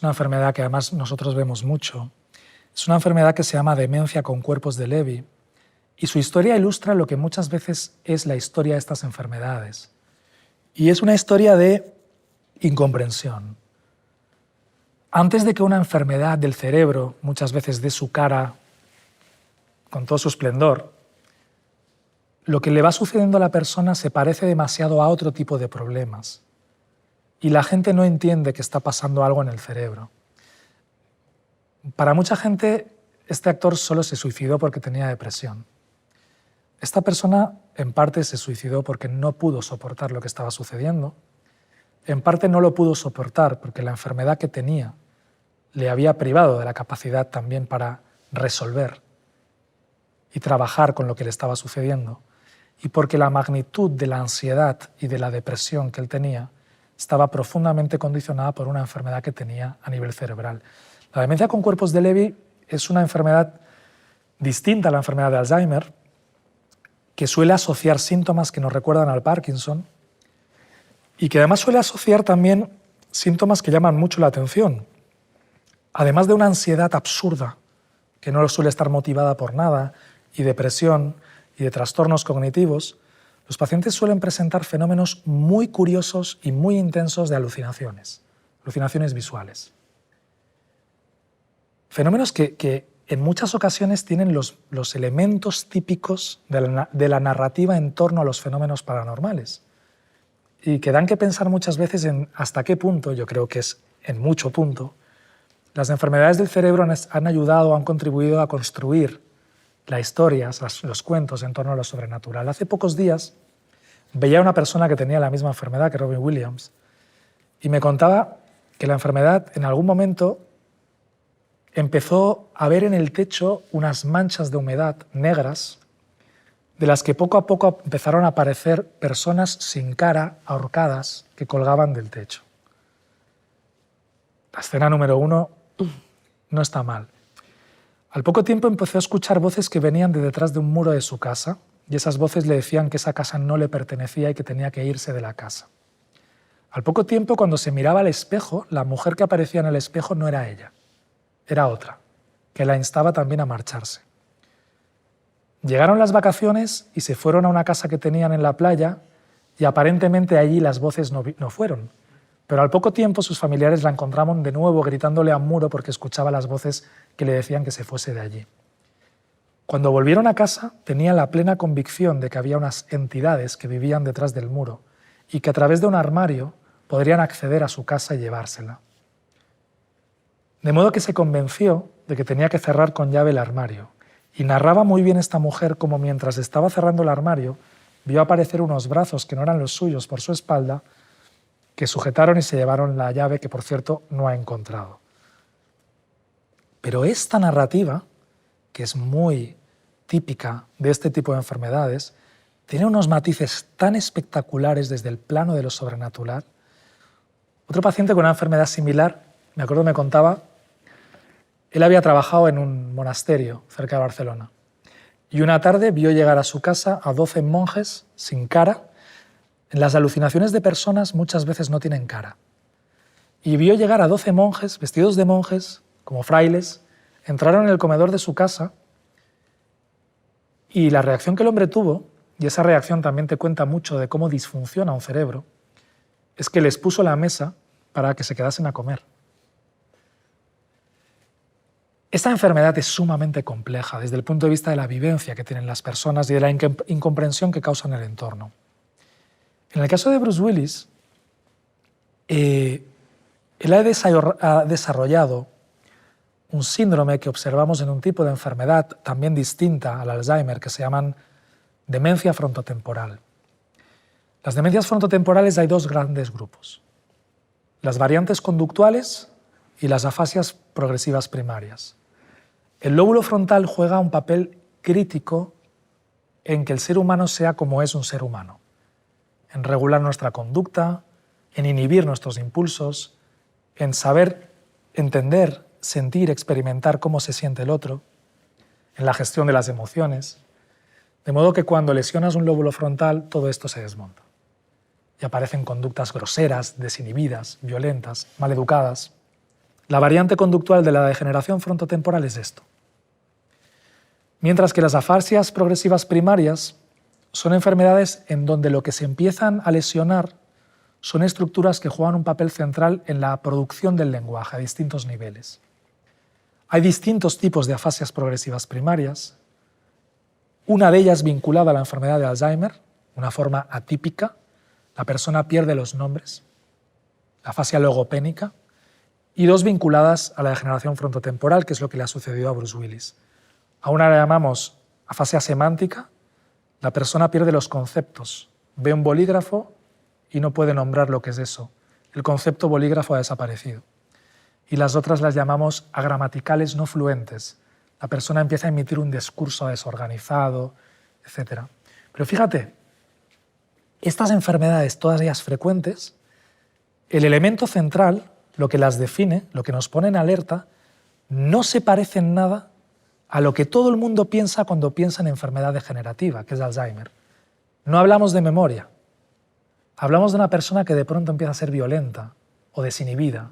una enfermedad que además nosotros vemos mucho. Es una enfermedad que se llama demencia con cuerpos de Lewy y su historia ilustra lo que muchas veces es la historia de estas enfermedades. Y es una historia de incomprensión. Antes de que una enfermedad del cerebro muchas veces dé su cara con todo su esplendor, lo que le va sucediendo a la persona se parece demasiado a otro tipo de problemas. Y la gente no entiende que está pasando algo en el cerebro. Para mucha gente, este actor solo se suicidó porque tenía depresión. Esta persona, en parte, se suicidó porque no pudo soportar lo que estaba sucediendo. En parte, no lo pudo soportar porque la enfermedad que tenía le había privado de la capacidad también para resolver y trabajar con lo que le estaba sucediendo. Y porque la magnitud de la ansiedad y de la depresión que él tenía estaba profundamente condicionada por una enfermedad que tenía a nivel cerebral. La demencia con cuerpos de Lewy es una enfermedad distinta a la enfermedad de Alzheimer, que suele asociar síntomas que nos recuerdan al Parkinson y que además suele asociar también síntomas que llaman mucho la atención. Además de una ansiedad absurda, que no suele estar motivada por nada, y depresión y de trastornos cognitivos, los pacientes suelen presentar fenómenos muy curiosos y muy intensos de alucinaciones visuales. Fenómenos que en muchas ocasiones tienen los elementos típicos de la narrativa en torno a los fenómenos paranormales y que dan que pensar muchas veces en hasta qué punto, yo creo que es en mucho punto, las enfermedades del cerebro han ayudado, han contribuido a construir las historias, los cuentos en torno a lo sobrenatural. Hace pocos días veía a una persona que tenía la misma enfermedad que Robin Williams y me contaba que la enfermedad en algún momento empezó a ver en el techo unas manchas de humedad negras de las que poco a poco empezaron a aparecer personas sin cara, ahorcadas, que colgaban del techo. La escena número 1 no está mal. Al poco tiempo empezó a escuchar voces que venían de detrás de un muro de su casa y esas voces le decían que esa casa no le pertenecía y que tenía que irse de la casa. Al poco tiempo, cuando se miraba al espejo, la mujer que aparecía en el espejo no era ella, era otra, que la instaba también a marcharse. Llegaron las vacaciones y se fueron a una casa que tenían en la playa y aparentemente allí las voces no fueron. Pero al poco tiempo sus familiares la encontraron de nuevo gritándole a un muro porque escuchaba las voces que le decían que se fuese de allí. Cuando volvieron a casa tenían la plena convicción de que había unas entidades que vivían detrás del muro y que a través de un armario podrían acceder a su casa y llevársela. De modo que se convenció de que tenía que cerrar con llave el armario. Y narraba muy bien esta mujer cómo mientras estaba cerrando el armario vio aparecer unos brazos que no eran los suyos por su espalda, que sujetaron y se llevaron la llave que, por cierto, no ha encontrado. Pero esta narrativa, que es muy típica de este tipo de enfermedades, tiene unos matices tan espectaculares desde el plano de lo sobrenatural. Otro paciente con una enfermedad similar, me acuerdo, me contaba, él había trabajado en un monasterio cerca de Barcelona y una tarde vio llegar a su casa a 12 monjes sin cara. En las alucinaciones de personas muchas veces no tienen cara. Y vio llegar a 12 monjes, vestidos de monjes, como frailes, entraron en el comedor de su casa y la reacción que el hombre tuvo, y esa reacción también te cuenta mucho de cómo disfunciona un cerebro, es que les puso la mesa para que se quedasen a comer. Esta enfermedad es sumamente compleja desde el punto de vista de la vivencia que tienen las personas y de la incomprensión que causa en el entorno. En el caso de Bruce Willis, él ha desarrollado un síndrome que observamos en un tipo de enfermedad también distinta al Alzheimer, que se llaman demencia frontotemporal. Las demencias frontotemporales hay dos grandes grupos: las variantes conductuales y las afasias progresivas primarias. El lóbulo frontal juega un papel crítico en que el ser humano sea como es un ser humano, en regular nuestra conducta, en inhibir nuestros impulsos, en saber entender, sentir, experimentar cómo se siente el otro, en la gestión de las emociones. De modo que cuando lesionas un lóbulo frontal, todo esto se desmonta. Y aparecen conductas groseras, desinhibidas, violentas, maleducadas. La variante conductual de la degeneración frontotemporal es esto. Mientras que las afasias progresivas primarias son enfermedades en donde lo que se empiezan a lesionar son estructuras que juegan un papel central en la producción del lenguaje a distintos niveles. Hay distintos tipos de afasias progresivas primarias, una de ellas vinculada a la enfermedad de Alzheimer, una forma atípica, la persona pierde los nombres, la afasia logopénica, y dos vinculadas a la degeneración frontotemporal, que es lo que le ha sucedido a Bruce Willis. A una la llamamos afasia semántica, la persona pierde los conceptos, ve un bolígrafo y no puede nombrar lo que es eso. El concepto bolígrafo ha desaparecido. Y las otras las llamamos agramaticales no fluentes. La persona empieza a emitir un discurso desorganizado, etc. Pero fíjate, estas enfermedades, todas ellas frecuentes, el elemento central, lo que las define, lo que nos pone en alerta, no se parece en nada a lo que todo el mundo piensa cuando piensa en enfermedad degenerativa, que es Alzheimer. No hablamos de memoria, hablamos de una persona que de pronto empieza a ser violenta, o desinhibida,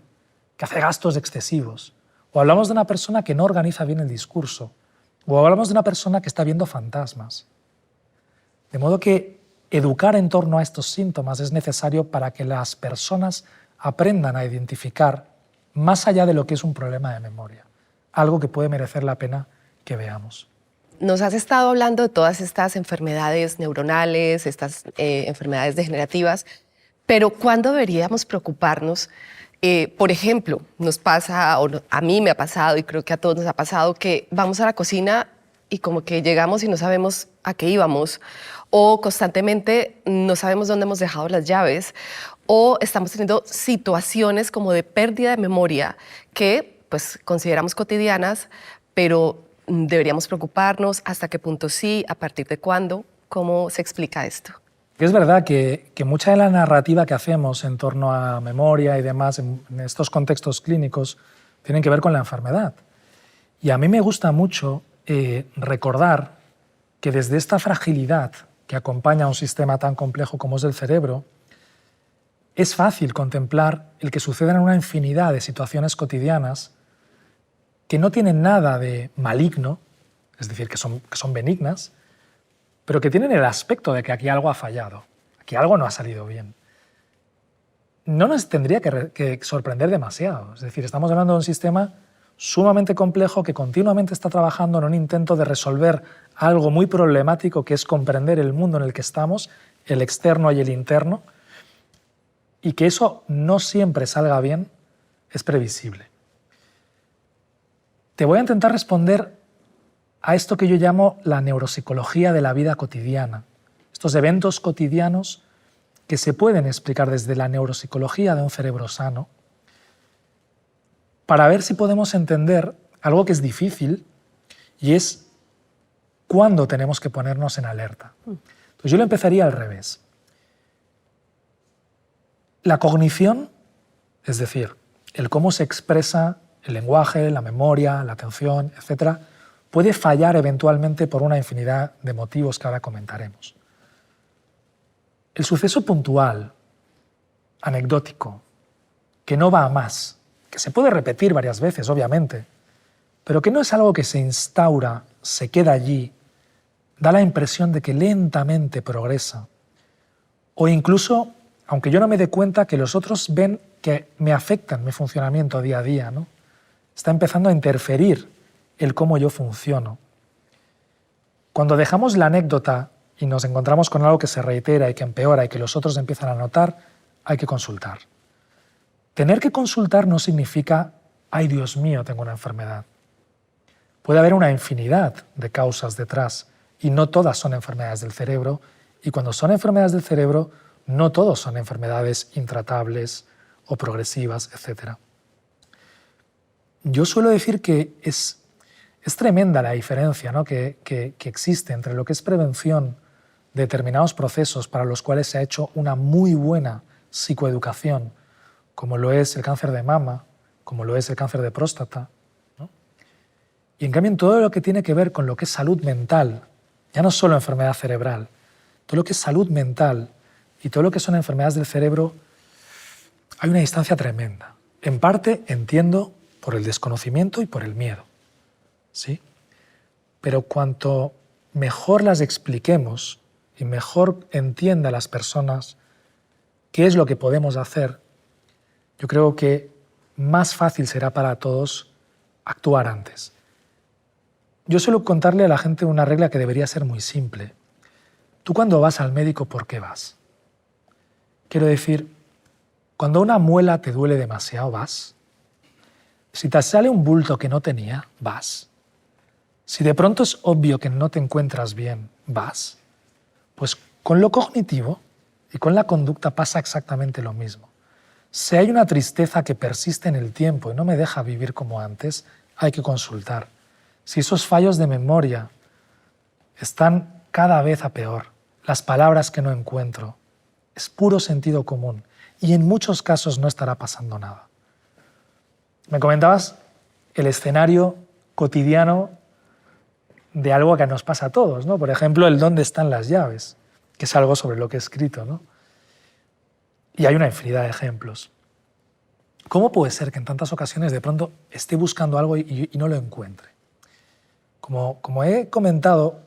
que hace gastos excesivos. O hablamos de una persona que no organiza bien el discurso. O hablamos de una persona que está viendo fantasmas. De modo que educar en torno a estos síntomas es necesario para que las personas aprendan a identificar más allá de lo que es un problema de memoria, algo que puede merecer la pena que veamos. Nos has estado hablando de todas estas enfermedades neuronales, estas enfermedades degenerativas, pero ¿cuándo deberíamos preocuparnos? Por ejemplo, nos pasa, o a mí me ha pasado y creo que a todos nos ha pasado, que vamos a la cocina y como que llegamos y no sabemos a qué íbamos, o constantemente no sabemos dónde hemos dejado las llaves, o estamos teniendo situaciones como de pérdida de memoria que pues consideramos cotidianas, pero deberíamos preocuparnos. ¿Hasta qué punto sí? ¿A partir de cuándo? ¿Cómo se explica esto? Es verdad que mucha de la narrativa que hacemos en torno a memoria y demás en estos contextos clínicos tienen que ver con la enfermedad. Y a mí me gusta mucho recordar que desde esta fragilidad que acompaña a un sistema tan complejo como es el cerebro, es fácil contemplar el que sucedan una infinidad de situaciones cotidianas que no tienen nada de maligno, es decir, que son benignas, pero que tienen el aspecto de que aquí algo ha fallado, aquí algo no ha salido bien. No nos tendría que sorprender demasiado. Es decir, estamos hablando de un sistema sumamente complejo que continuamente está trabajando en un intento de resolver algo muy problemático, que es comprender el mundo en el que estamos, el externo y el interno, y que eso no siempre salga bien, es previsible. Te voy a intentar responder a esto que yo llamo la neuropsicología de la vida cotidiana, estos eventos cotidianos que se pueden explicar desde la neuropsicología de un cerebro sano, para ver si podemos entender algo que es difícil, y es cuándo tenemos que ponernos en alerta. Entonces yo lo empezaría al revés. La cognición, es decir, el cómo se expresa el lenguaje, la memoria, la atención, etc., puede fallar eventualmente por una infinidad de motivos que ahora comentaremos. El suceso puntual, anecdótico, que no va a más, que se puede repetir varias veces, obviamente, pero que no es algo que se instaura, se queda allí, da la impresión de que lentamente progresa, o incluso, aunque yo no me dé cuenta, que los otros ven que me afectan mi funcionamiento día a día, ¿no? Está empezando a interferir el cómo yo funciono. Cuando dejamos la anécdota y nos encontramos con algo que se reitera y que empeora y que los otros empiezan a notar, hay que consultar. Tener que consultar no significa, ay Dios mío, tengo una enfermedad. Puede haber una infinidad de causas detrás y no todas son enfermedades del cerebro, y cuando son enfermedades del cerebro, no todos son enfermedades intratables o progresivas, etc. Yo suelo decir que es tremenda la diferencia, ¿no?, que existe entre lo que es prevención de determinados procesos para los cuales se ha hecho una muy buena psicoeducación, como lo es el cáncer de mama, como lo es el cáncer de próstata, ¿no? Y en cambio en todo lo que tiene que ver con lo que es salud mental, ya no solo enfermedad cerebral, todo lo que es salud mental y todo lo que son enfermedades del cerebro, hay una distancia tremenda. En parte, entiendo, por el desconocimiento y por el miedo, ¿sí? Pero cuanto mejor las expliquemos y mejor entiendan las personas qué es lo que podemos hacer, yo creo que más fácil será para todos actuar antes. Yo suelo contarle a la gente una regla que debería ser muy simple. Tú cuando vas al médico, ¿por qué vas? Quiero decir, cuando una muela te duele demasiado, ¿vas? Si te sale un bulto que no tenía, ¿vas? Si de pronto es obvio que no te encuentras bien, ¿vas? Pues con lo cognitivo y con la conducta pasa exactamente lo mismo. Si hay una tristeza que persiste en el tiempo y no me deja vivir como antes, hay que consultar. Si esos fallos de memoria están cada vez a peor, las palabras que no encuentro, es puro sentido común y en muchos casos no estará pasando nada. Me comentabas el escenario cotidiano de algo que nos pasa a todos, ¿no? Por ejemplo, el dónde están las llaves, que es algo sobre lo que he escrito, ¿no? Y hay una infinidad de ejemplos. ¿Cómo puede ser que en tantas ocasiones de pronto esté buscando algo y no lo encuentre? Como he comentado,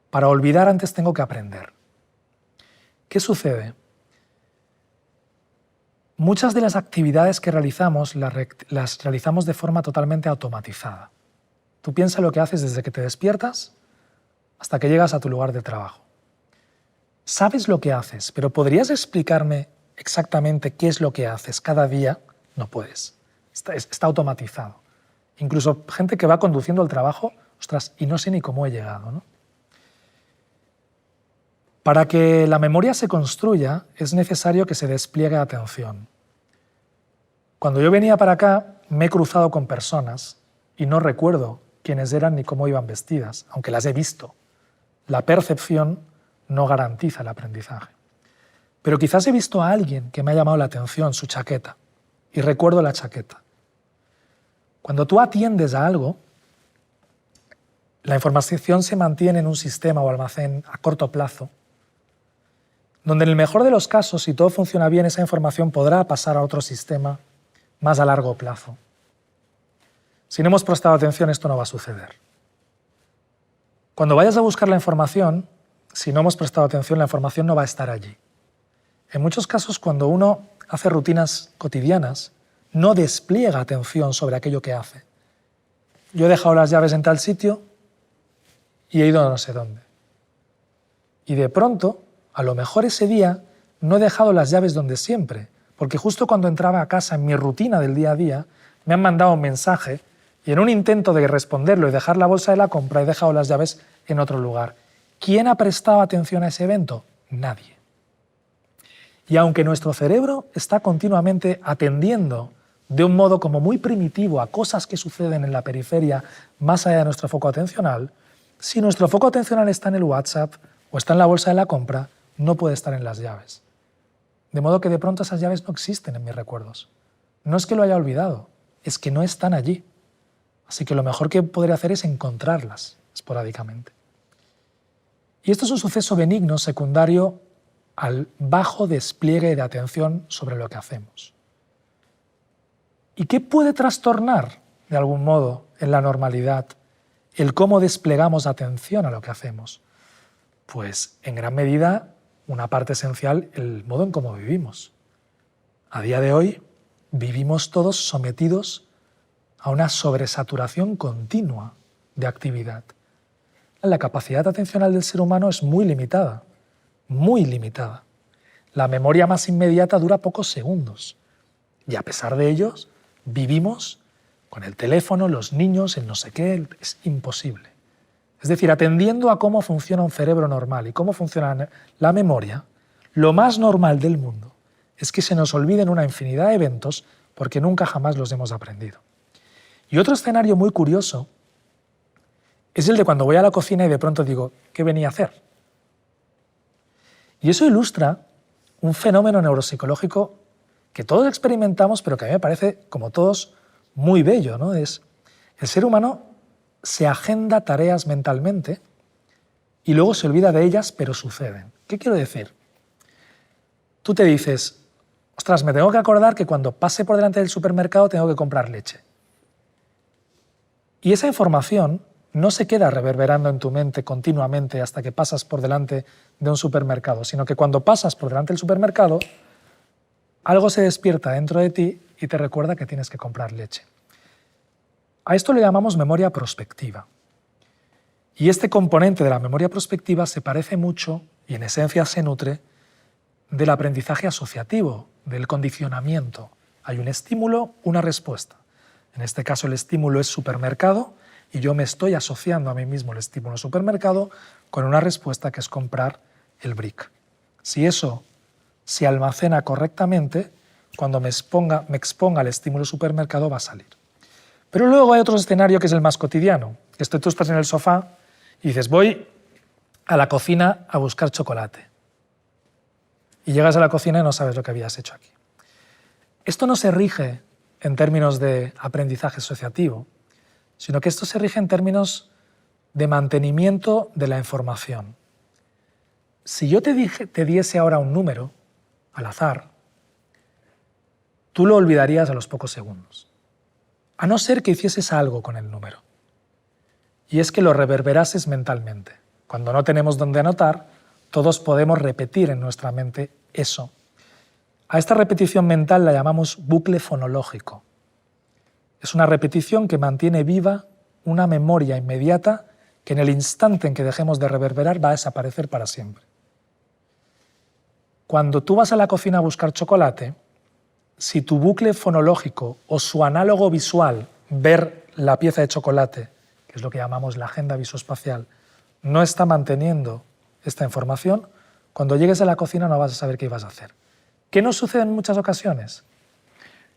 para olvidar antes tengo que aprender. ¿Qué sucede? Muchas de las actividades que realizamos las realizamos de forma totalmente automatizada. Tú piensas lo que haces desde que te despiertas hasta que llegas a tu lugar de trabajo. Sabes lo que haces, pero ¿podrías explicarme exactamente qué es lo que haces cada día? No puedes. Está automatizado. Incluso gente que va conduciendo al trabajo, ostras, y no sé ni cómo he llegado, ¿no? Para que la memoria se construya es necesario que se despliegue atención. Cuando yo venía para acá me he cruzado con personas y no recuerdo quiénes eran ni cómo iban vestidas, aunque las he visto. La percepción no garantiza el aprendizaje. Pero quizás he visto a alguien que me ha llamado la atención, su chaqueta, y recuerdo la chaqueta. Cuando tú atiendes a algo, la información se mantiene en un sistema o almacén a corto plazo, donde en el mejor de los casos, si todo funciona bien, esa información podrá pasar a otro sistema más a largo plazo. Si no hemos prestado atención, esto no va a suceder. Cuando vayas a buscar la información, si no hemos prestado atención, la información no va a estar allí. En muchos casos, cuando uno hace rutinas cotidianas, no despliega atención sobre aquello que hace. Yo he dejado las llaves en tal sitio y he ido a no sé dónde. Y de pronto, a lo mejor ese día, no he dejado las llaves donde siempre, porque justo cuando entraba a casa en mi rutina del día a día, me han mandado un mensaje y en un intento de responderlo y dejar la bolsa de la compra he dejado las llaves en otro lugar. ¿Quién ha prestado atención a ese evento? Nadie. Y aunque nuestro cerebro está continuamente atendiendo de un modo como muy primitivo a cosas que suceden en la periferia más allá de nuestro foco atencional, si nuestro foco atencional está en el WhatsApp o está en la bolsa de la compra, no puede estar en las llaves. De modo que de pronto esas llaves no existen en mis recuerdos. No es que lo haya olvidado, es que no están allí. Así que lo mejor que podré hacer es encontrarlas esporádicamente. Y esto es un suceso benigno secundario al bajo despliegue de atención sobre lo que hacemos. ¿Y qué puede trastornar, de algún modo, en la normalidad el cómo desplegamos atención a lo que hacemos? Pues, en gran medida, una parte esencial, el modo en cómo vivimos. A día de hoy, vivimos todos sometidos a una sobresaturación continua de actividad. La capacidad atencional del ser humano es muy limitada, muy limitada. La memoria más inmediata dura pocos segundos. Y a pesar de ellos, vivimos con el teléfono, los niños, el no sé qué, es imposible. Es decir, atendiendo a cómo funciona un cerebro normal y cómo funciona la memoria, lo más normal del mundo es que se nos olviden una infinidad de eventos porque nunca jamás los hemos aprendido. Y otro escenario muy curioso es el de cuando voy a la cocina y de pronto digo, ¿qué venía a hacer? Y eso ilustra un fenómeno neuropsicológico que todos experimentamos, pero que a mí me parece, como todos, muy bello, ¿no? Es el ser humano se agenda tareas mentalmente y luego se olvida de ellas, pero suceden. ¿Qué quiero decir? Tú te dices, ostras, me tengo que acordar que cuando pase por delante del supermercado tengo que comprar leche. Y esa información no se queda reverberando en tu mente continuamente hasta que pasas por delante de un supermercado, sino que cuando pasas por delante del supermercado, algo se despierta dentro de ti y te recuerda que tienes que comprar leche. A esto le llamamos memoria prospectiva. Y este componente de la memoria prospectiva se parece mucho, y en esencia se nutre, del aprendizaje asociativo, del condicionamiento. Hay un estímulo, una respuesta. En este caso el estímulo es supermercado y yo me estoy asociando a mí mismo el estímulo supermercado con una respuesta que es comprar el brick. Si eso se almacena correctamente, cuando me exponga al estímulo supermercado va a salir. Pero luego hay otro escenario que es el más cotidiano. Tú estás en el sofá y dices, voy a la cocina a buscar chocolate. Y llegas a la cocina y no sabes lo que habías hecho aquí. Esto no se rige en términos de aprendizaje asociativo, sino que esto se rige en términos de mantenimiento de la información. Si yo te diese ahora un número, al azar, tú lo olvidarías a los pocos segundos. A no ser que hicieses algo con el número. Y es que lo reverberases mentalmente. Cuando no tenemos dónde anotar, todos podemos repetir en nuestra mente eso. A esta repetición mental la llamamos bucle fonológico. Es una repetición que mantiene viva una memoria inmediata que en el instante en que dejemos de reverberar va a desaparecer para siempre. Cuando tú vas a la cocina a buscar chocolate, si tu bucle fonológico o su análogo visual, ver la pieza de chocolate, que es lo que llamamos la agenda visoespacial, no está manteniendo esta información, cuando llegues a la cocina no vas a saber qué ibas a hacer. ¿Qué nos sucede en muchas ocasiones?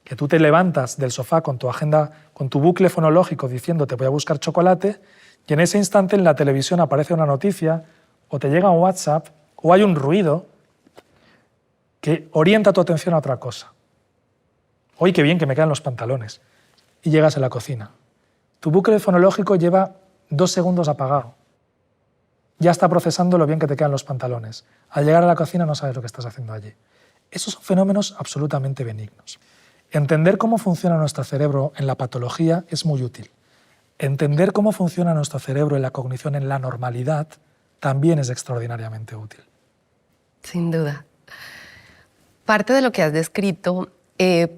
Que tú te levantas del sofá con tu agenda, con tu bucle fonológico diciendo te voy a buscar chocolate y en ese instante en la televisión aparece una noticia o te llega un WhatsApp o hay un ruido que orienta tu atención a otra cosa. ¡Uy, qué bien que me quedan los pantalones! Y llegas a la cocina. Tu bucle fonológico lleva 2 segundos apagado. Ya está procesando lo bien que te quedan los pantalones. Al llegar a la cocina no sabes lo que estás haciendo allí. Esos son fenómenos absolutamente benignos. Entender cómo funciona nuestro cerebro en la patología es muy útil. Entender cómo funciona nuestro cerebro en la cognición en la normalidad también es extraordinariamente útil. Sin duda. Parte de lo que has descrito,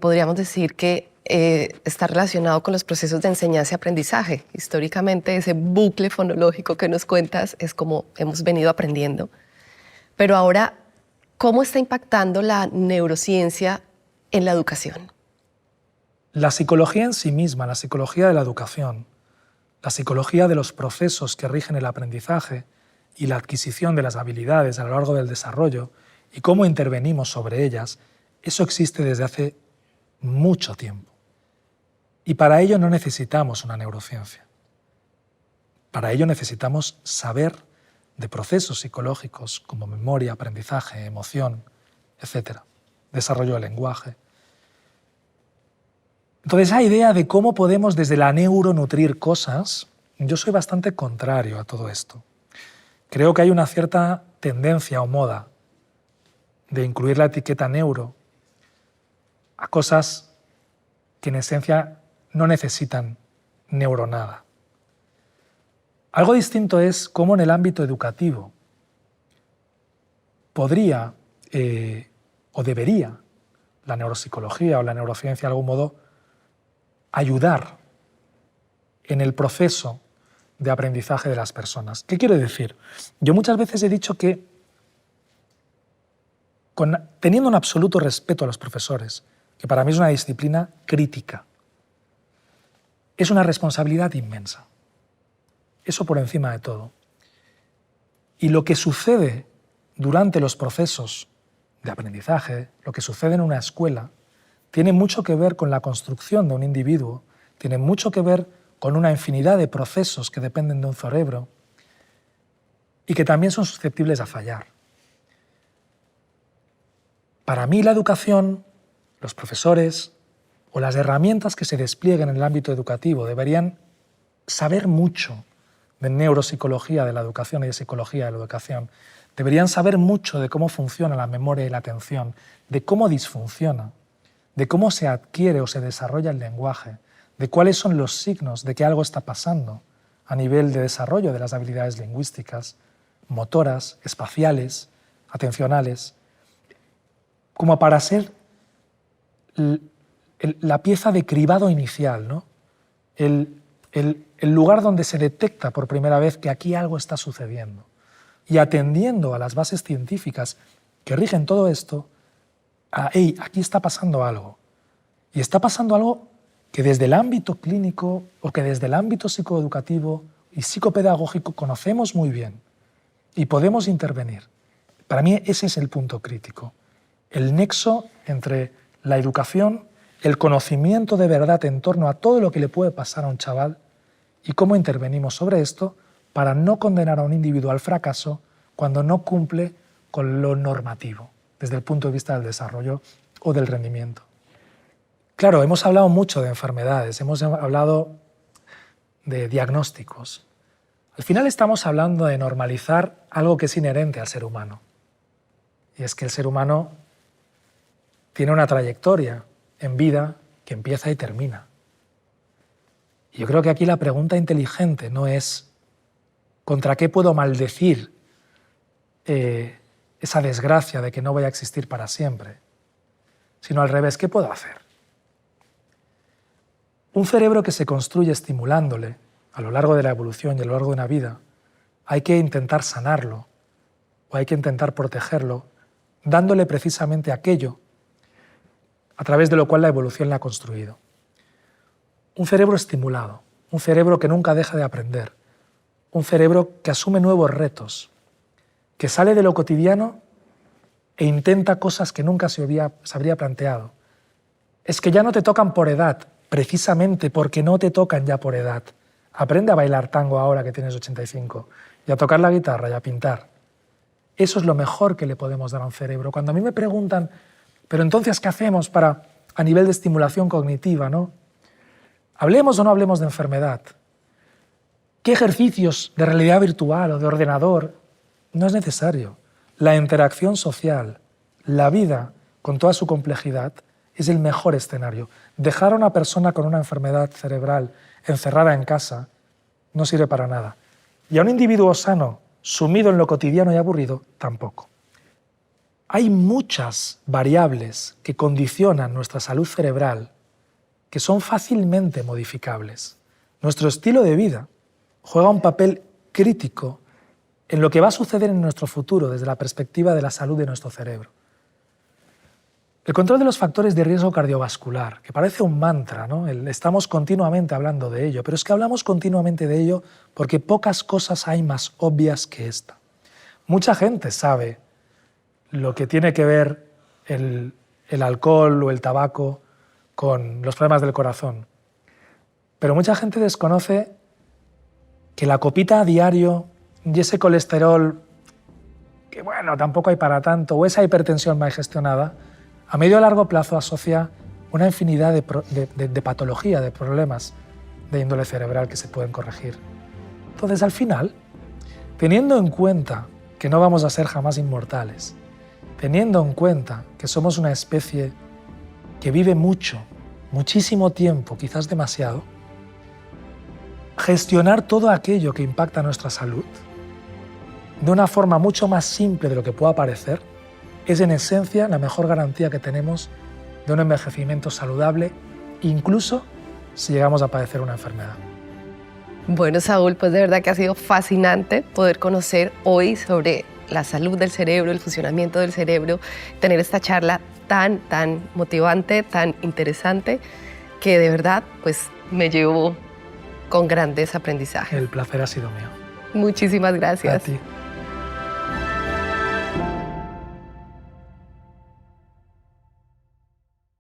podríamos decir que está relacionado con los procesos de enseñanza y aprendizaje. Históricamente, ese bucle fonológico que nos cuentas es como hemos venido aprendiendo. Pero ahora, ¿cómo está impactando la neurociencia en la educación? La psicología en sí misma, la psicología de la educación, la psicología de los procesos que rigen el aprendizaje y la adquisición de las habilidades a lo largo del desarrollo y cómo intervenimos sobre ellas, eso existe desde hace mucho tiempo. Y para ello no necesitamos una neurociencia. Para ello necesitamos saber de procesos psicológicos como memoria, aprendizaje, emoción, etc. Desarrollo del lenguaje. Entonces, esa idea de cómo podemos desde la neuro nutrir cosas, yo soy bastante contrario a todo esto. Creo que hay una cierta tendencia o moda de incluir la etiqueta neuro a cosas que en esencia no necesitan neuronada. Algo distinto es cómo en el ámbito educativo podría o debería la neuropsicología o la neurociencia de algún modo ayudar en el proceso de aprendizaje de las personas. ¿Qué quiero decir? Yo muchas veces he dicho que teniendo un absoluto respeto a los profesores, que para mí es una disciplina crítica, es una responsabilidad inmensa. Eso por encima de todo. Y lo que sucede durante los procesos de aprendizaje, lo que sucede en una escuela, tiene mucho que ver con la construcción de un individuo, tiene mucho que ver con una infinidad de procesos que dependen de un cerebro y que también son susceptibles a fallar. Para mí la educación, los profesores o las herramientas que se desplieguen en el ámbito educativo deberían saber mucho de neuropsicología de la educación y de psicología de la educación. Deberían saber mucho de cómo funciona la memoria y la atención, de cómo disfunciona, de cómo se adquiere o se desarrolla el lenguaje, de cuáles son los signos de que algo está pasando a nivel de desarrollo de las habilidades lingüísticas, motoras, espaciales, atencionales, como para ser la pieza de cribado inicial, ¿no? El lugar donde se detecta por primera vez que aquí algo está sucediendo. Y atendiendo a las bases científicas que rigen todo esto, hey, aquí está pasando algo. Y está pasando algo que desde el ámbito clínico o que desde el ámbito psicoeducativo y psicopedagógico conocemos muy bien y podemos intervenir. Para mí ese es el punto crítico. El nexo entre la educación, el conocimiento de verdad en torno a todo lo que le puede pasar a un chaval y cómo intervenimos sobre esto para no condenar a un individuo al fracaso cuando no cumple con lo normativo, desde el punto de vista del desarrollo o del rendimiento. Claro, hemos hablado mucho de enfermedades, hemos hablado de diagnósticos. Al final estamos hablando de normalizar algo que es inherente al ser humano. Y es que el ser humano tiene una trayectoria en vida que empieza y termina. Y yo creo que aquí la pregunta inteligente no es ¿contra qué puedo maldecir esa desgracia de que no voy a existir para siempre? Sino al revés, ¿qué puedo hacer? Un cerebro que se construye estimulándole a lo largo de la evolución y a lo largo de una vida, hay que intentar sanarlo o hay que intentar protegerlo, dándole precisamente aquello a través de lo cual la evolución la ha construido. Un cerebro estimulado, un cerebro que nunca deja de aprender, un cerebro que asume nuevos retos, que sale de lo cotidiano e intenta cosas que nunca se habría planteado. Es que ya no te tocan por edad, precisamente porque no te tocan ya por edad. Aprende a bailar tango ahora que tienes 85 y a tocar la guitarra y a pintar. Eso es lo mejor que le podemos dar a un cerebro. Cuando a mí me preguntan, pero entonces, ¿qué hacemos a nivel de estimulación cognitiva, ¿no? Hablemos o no hablemos de enfermedad. ¿Qué ejercicios de realidad virtual o de ordenador? No es necesario. La interacción social, la vida con toda su complejidad, es el mejor escenario. Dejar a una persona con una enfermedad cerebral encerrada en casa no sirve para nada. Y a un individuo sano, sumido en lo cotidiano y aburrido, tampoco. Hay muchas variables que condicionan nuestra salud cerebral que son fácilmente modificables. Nuestro estilo de vida juega un papel crítico en lo que va a suceder en nuestro futuro desde la perspectiva de la salud de nuestro cerebro. El control de los factores de riesgo cardiovascular, que parece un mantra, ¿no? Estamos continuamente hablando de ello, pero es que hablamos continuamente de ello porque pocas cosas hay más obvias que esta. Mucha gente sabe lo que tiene que ver el alcohol o el tabaco con los problemas del corazón, pero mucha gente desconoce que la copita a diario y ese colesterol, que bueno, tampoco hay para tanto, o esa hipertensión mal gestionada, a medio o largo plazo asocia una infinidad de patología, de problemas de índole cerebral que se pueden corregir. Entonces, al final, teniendo en cuenta que no vamos a ser jamás inmortales, teniendo en cuenta que somos una especie que vive mucho, muchísimo tiempo, quizás demasiado, gestionar todo aquello que impacta nuestra salud de una forma mucho más simple de lo que pueda parecer es en esencia la mejor garantía que tenemos de un envejecimiento saludable, incluso si llegamos a padecer una enfermedad. Bueno, Saúl, pues de verdad que ha sido fascinante poder conocer hoy sobre la salud del cerebro, el funcionamiento del cerebro, tener esta charla tan motivante, tan interesante, que de verdad pues me llevo con grandes aprendizajes. El placer ha sido mío. Muchísimas gracias. A ti.